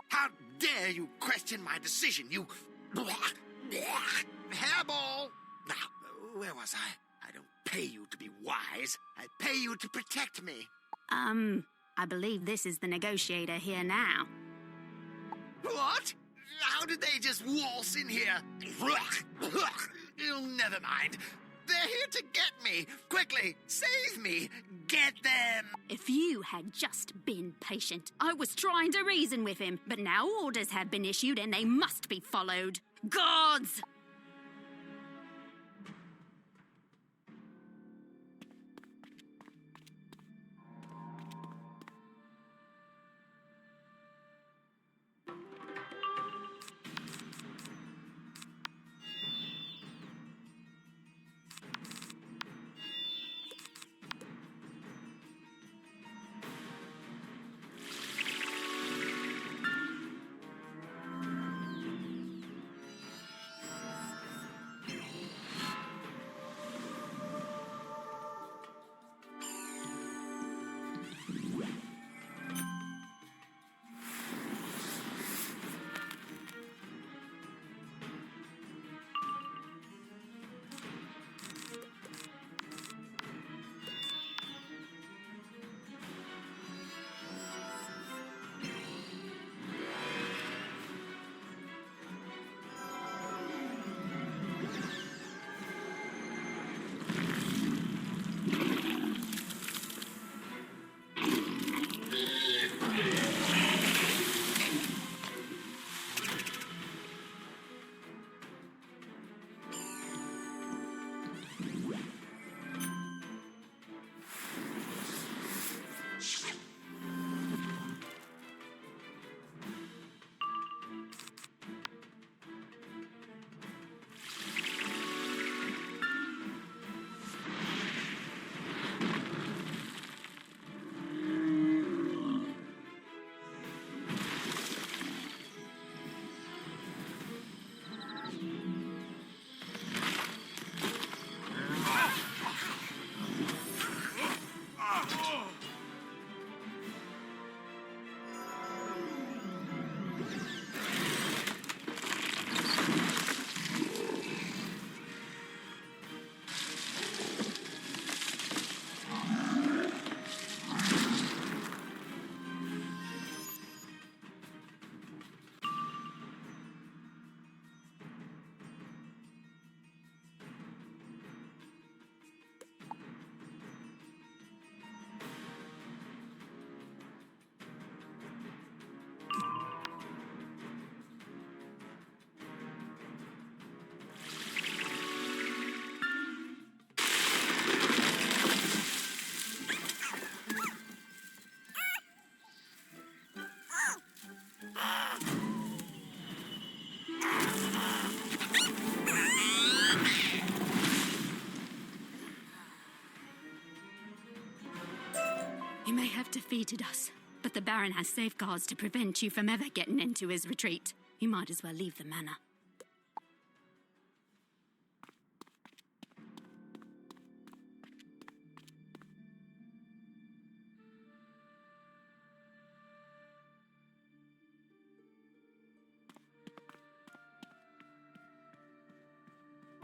How dare you question my decision, you... hairball! Now, where was I? I don't pay you to be wise. I pay you to protect me. I believe this is the negotiator here now. What? How did they just waltz in here? You'll never mind. They're here to get me! Quickly, save me! Get them! If you had just been patient. I was trying to reason with him, but now orders have been issued and they must be followed. Gods! You may have defeated us, but the Baron has safeguards to prevent you from ever getting into his retreat. You might as well leave the manor.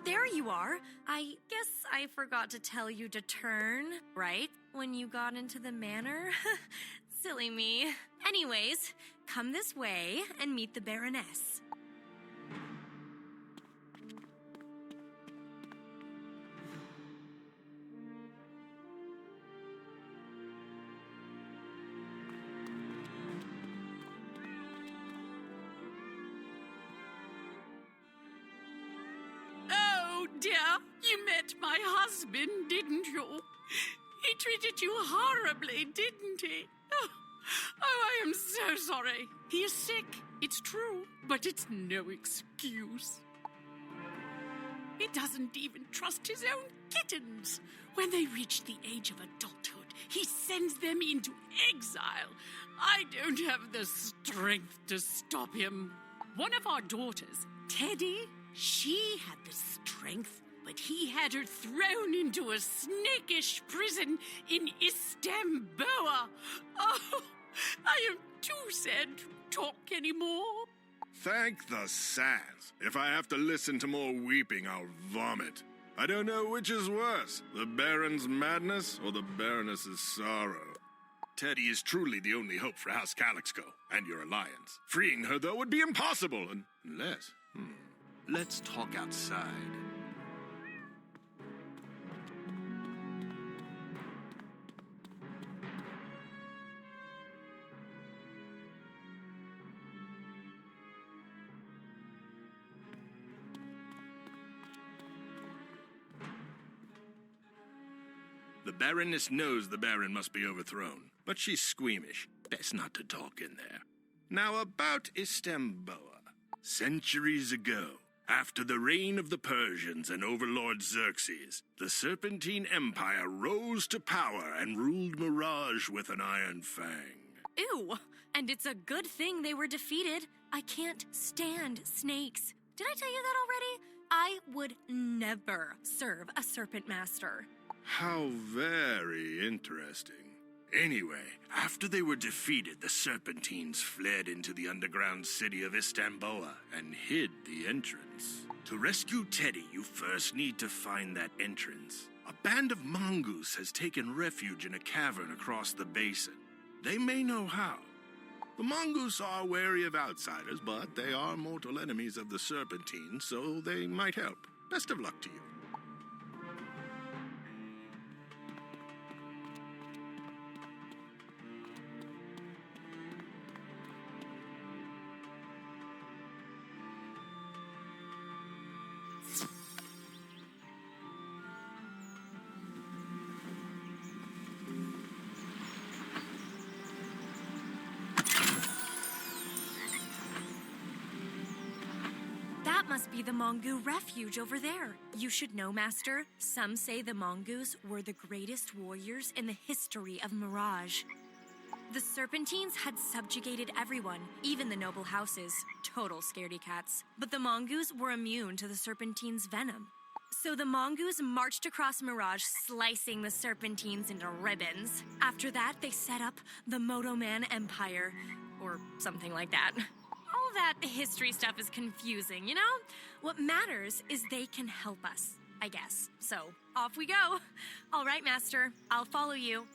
There you are. I guess I forgot to tell you to turn, right? When you got into the manor? Silly me. Anyways, come this way and meet the Baroness. Dear, You met my husband, didn't you? He treated you horribly, didn't he? Oh, I am so sorry. He is sick, it's true, but it's no excuse. He doesn't even trust his own kittens. When they reach the age of adulthood, he sends them into exile. I don't have the strength to stop him. One of our daughters, Teddy, she had the strength, but he had her thrown into a snakish prison in Istanbul. Oh, I am too sad to talk anymore. Thank the sands. If I have to listen to more weeping, I'll vomit. I don't know which is worse, the Baron's madness or the Baroness's sorrow. Teddy is truly the only hope for House Calixco and your alliance. Freeing her, though, would be impossible unless... Let's talk outside. The Baroness knows the Baron must be overthrown, but she's squeamish. Best not to talk in there. Now about Istanbul. Centuries ago, after the reign of the Persians and Overlord Xerxes, the Serpentine Empire rose to power and ruled Mirage with an iron fang. Ew, and it's a good thing they were defeated. I can't stand snakes. Did I tell you that already? I would never serve a serpent master. How very interesting. Anyway, after they were defeated, the Serpentines fled into the underground city of Istanbul and hid the entrance. To rescue Teddy, you first need to find that entrance. A band of mongoose has taken refuge in a cavern across the basin. They may know how. The mongoose are wary of outsiders, but they are mortal enemies of the Serpentines, so they might help. Best of luck to you. That must be the Mongu refuge over there. You should know, Master. Some say the Mongoose were the greatest warriors in the history of Mirage. The Serpentines had subjugated everyone, even the noble houses. Total scaredy cats. But the Mongoose were immune to the Serpentines' venom. So the Mongoose marched across Mirage, slicing the Serpentines into ribbons. After that, they set up the Motoman Empire, or something like that. All that history stuff is confusing, you know? What matters is they can help us, I guess. So, off we go. All right, Master, I'll follow you.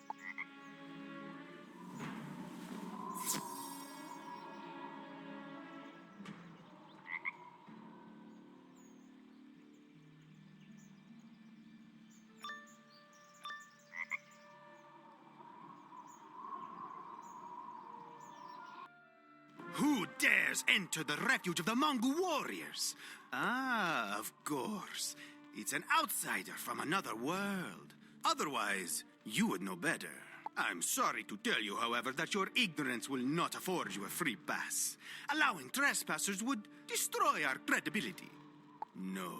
Who dares enter the refuge of the Mongu warriors? Ah, of course. It's an outsider from another world. Otherwise, you would know better. I'm sorry to tell you, however, that your ignorance will not afford you a free pass. Allowing trespassers would destroy our credibility. No,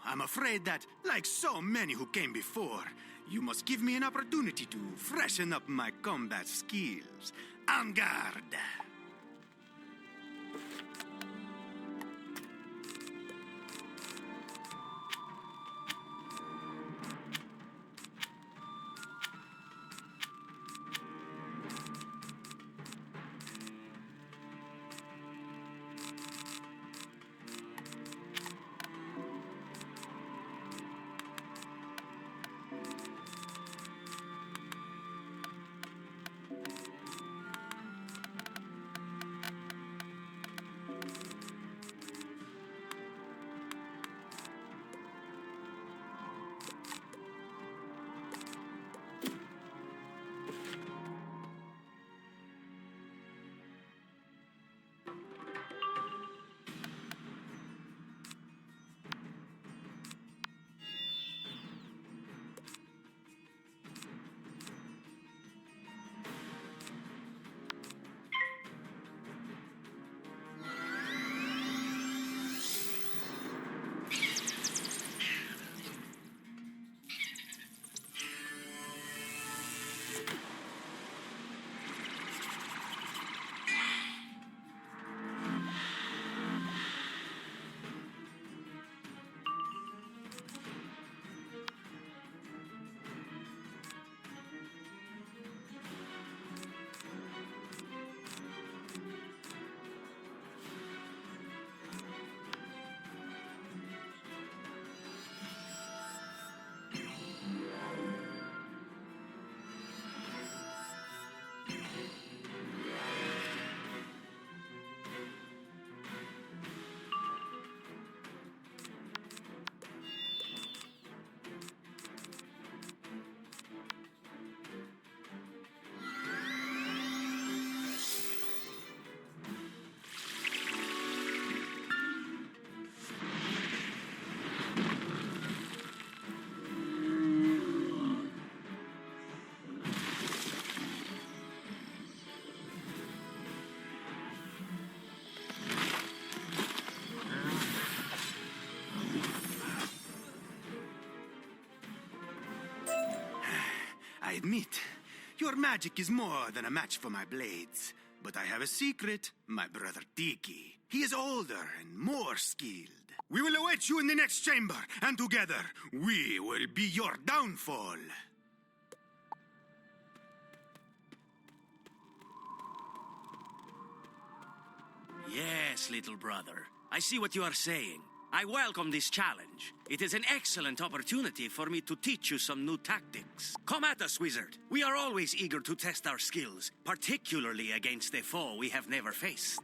I'm afraid that, like so many who came before, you must give me an opportunity to freshen up my combat skills. En garde! I admit, your magic is more than a match for my blades. But I have a secret, my brother Tiki. He is older and more skilled. We will await you in the next chamber, and together, we will be your downfall. Yes, little brother. I see what you are saying. I welcome this challenge. It is an excellent opportunity for me to teach you some new tactics. Come at us, wizard. We are always eager to test our skills, particularly against a foe we have never faced.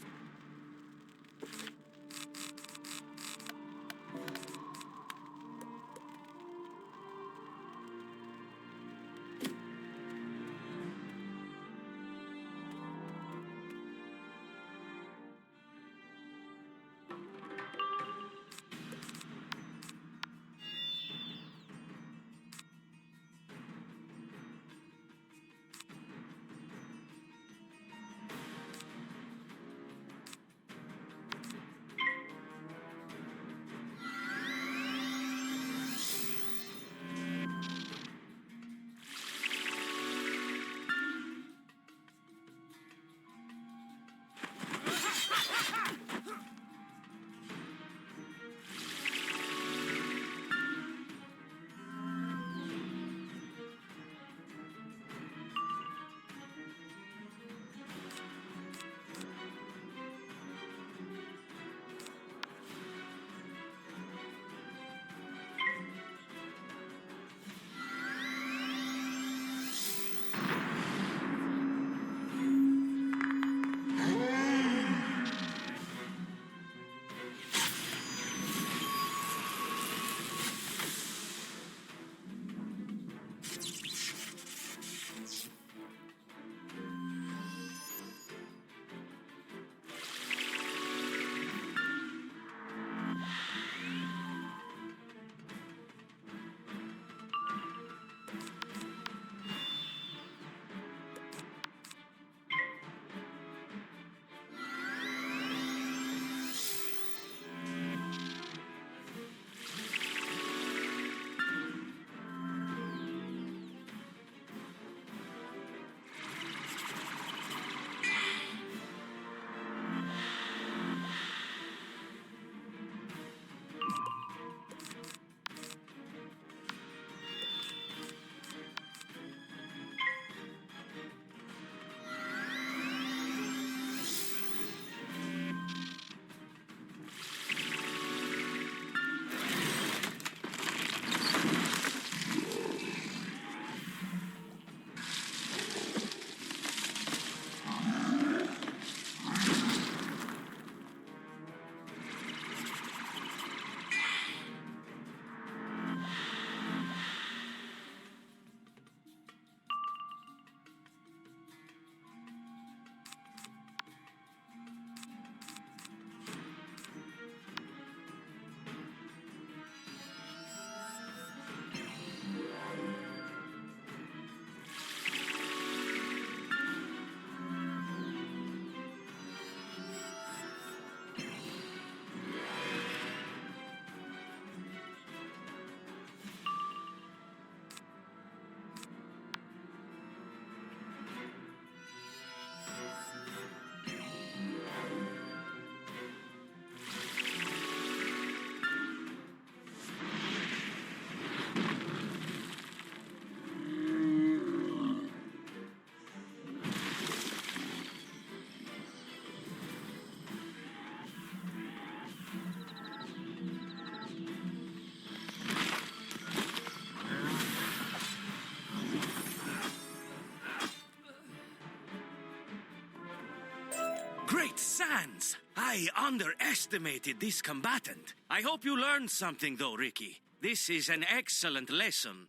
Great Sans! I underestimated this combatant. I hope you learned something, though, Ricky. This is an excellent lesson.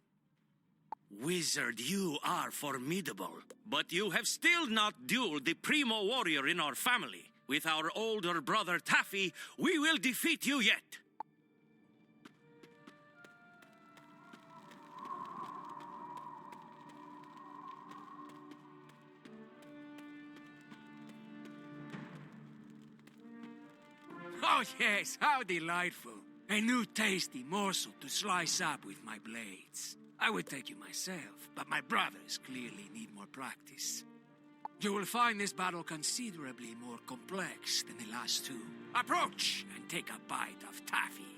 Wizard, you are formidable. But you have still not dueled the primo warrior in our family. With our older brother Tappy, we will defeat you yet. Oh yes, how delightful. A new tasty morsel to slice up with my blades. I would take you myself, but my brothers clearly need more practice. You will find this battle considerably more complex than the last two. Approach and take a bite of taffy.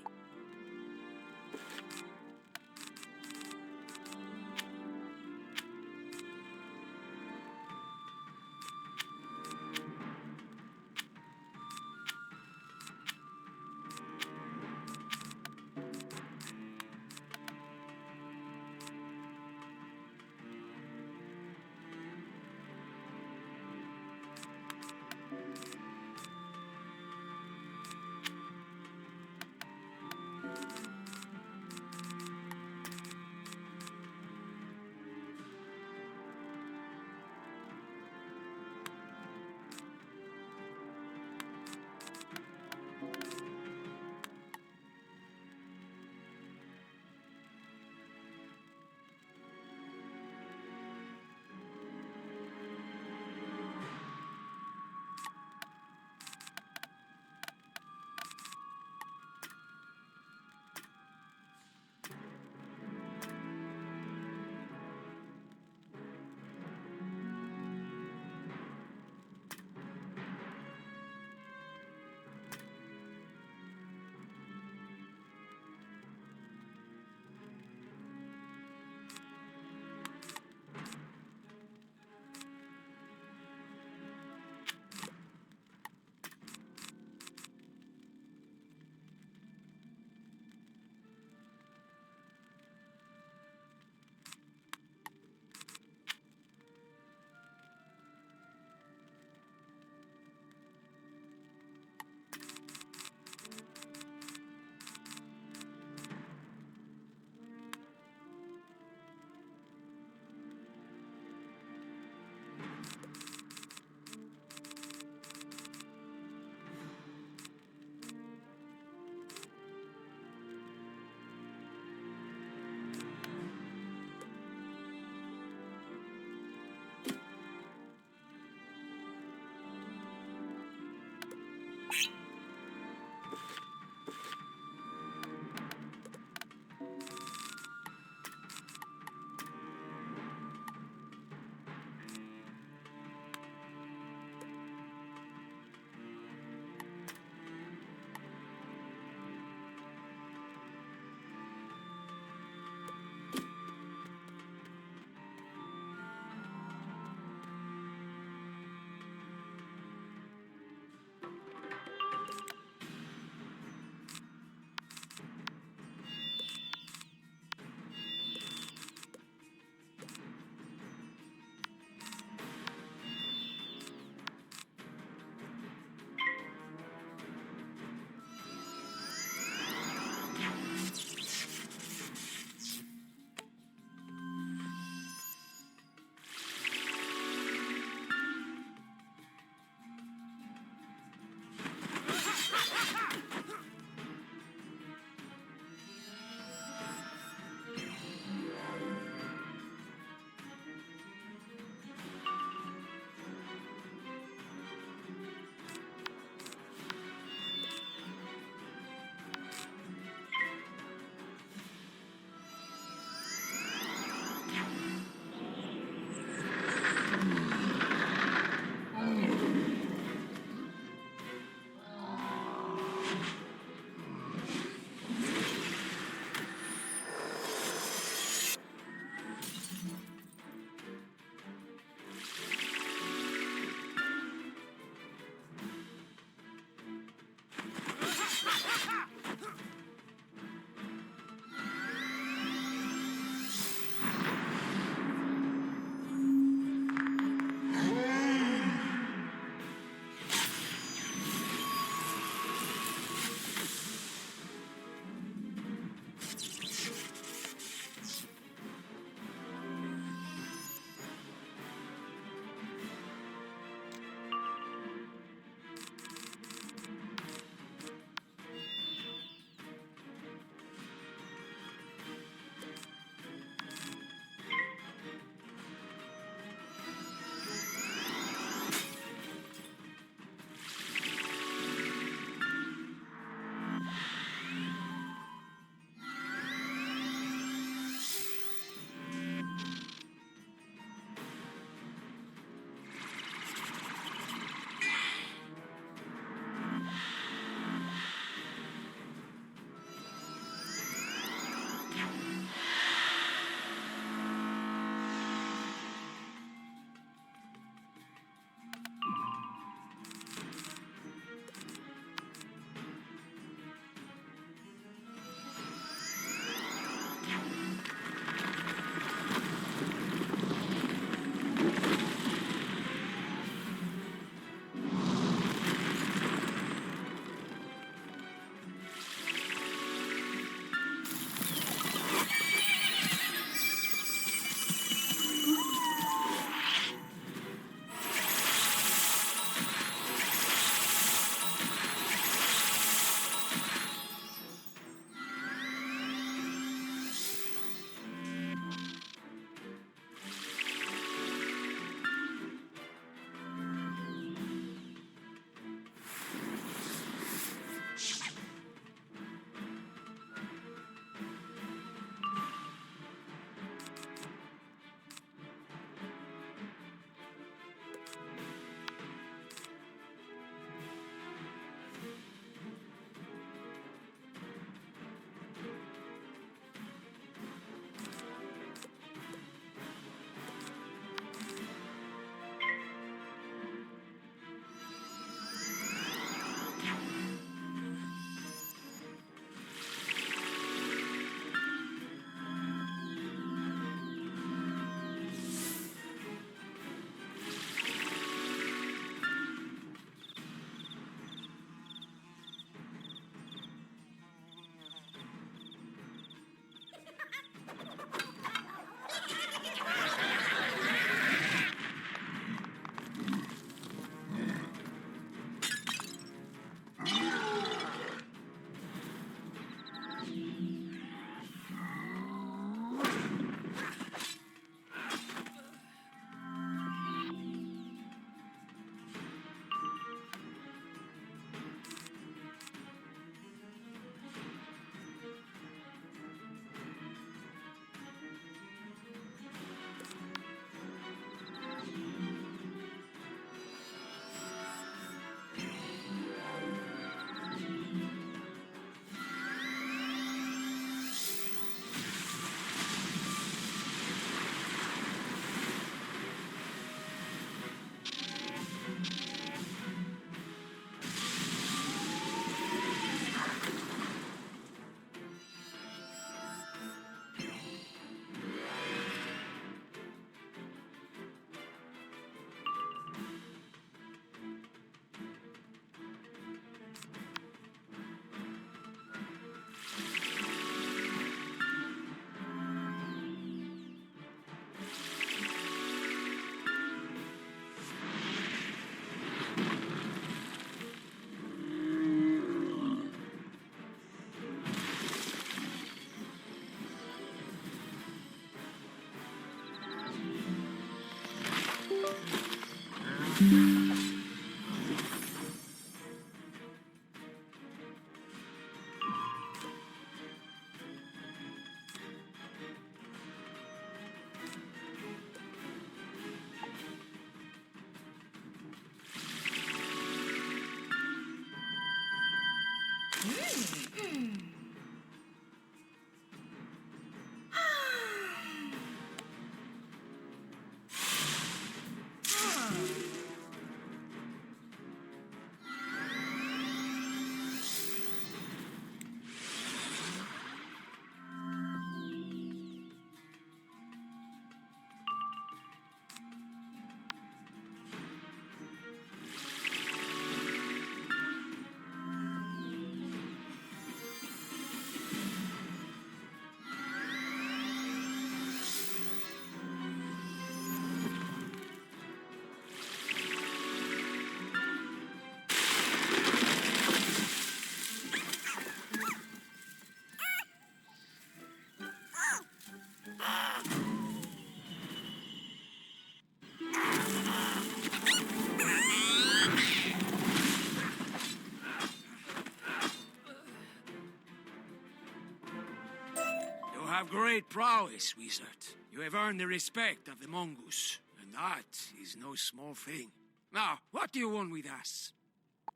Have great prowess, wizard. You have earned the respect of the mongoose, and that is no small thing. Now, what do you want with us?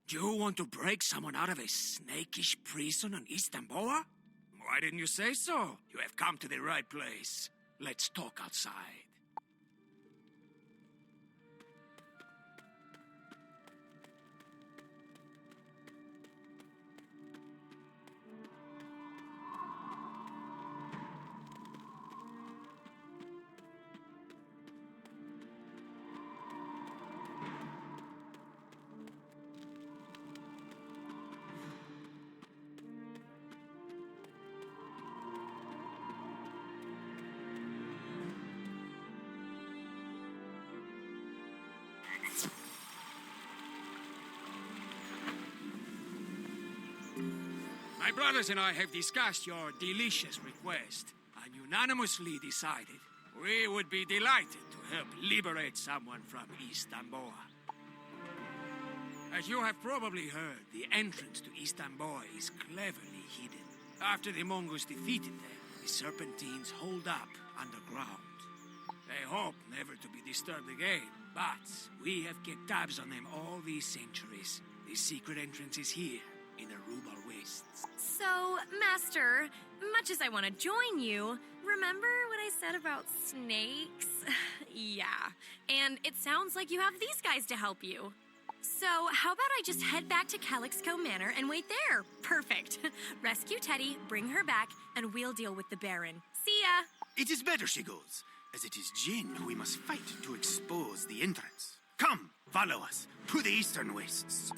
Do you want to break someone out of a snakish prison on Istanbul? Why didn't you say so? You have come to the right place. Let's talk outside. My brothers and I have discussed your delicious request and unanimously decided we would be delighted to help liberate someone from Istanbul. As you have probably heard, the entrance to Istanbul is cleverly hidden. After the Mongols defeated them, the Serpentines holed up underground. They hope never to be disturbed again, but we have kept tabs on them all these centuries. The secret entrance is here, in the Rubal Wastes. So, Master, much as I want to join you, remember what I said about snakes? Yeah, and it sounds like you have these guys to help you. So, how about I just head back to Calixco Manor and wait there? Perfect. Rescue Teddy, bring her back, and we'll deal with the Baron. See ya! It is better she goes, as it is Jin who we must fight to expose the entrance. Come, follow us to the Eastern Wastes.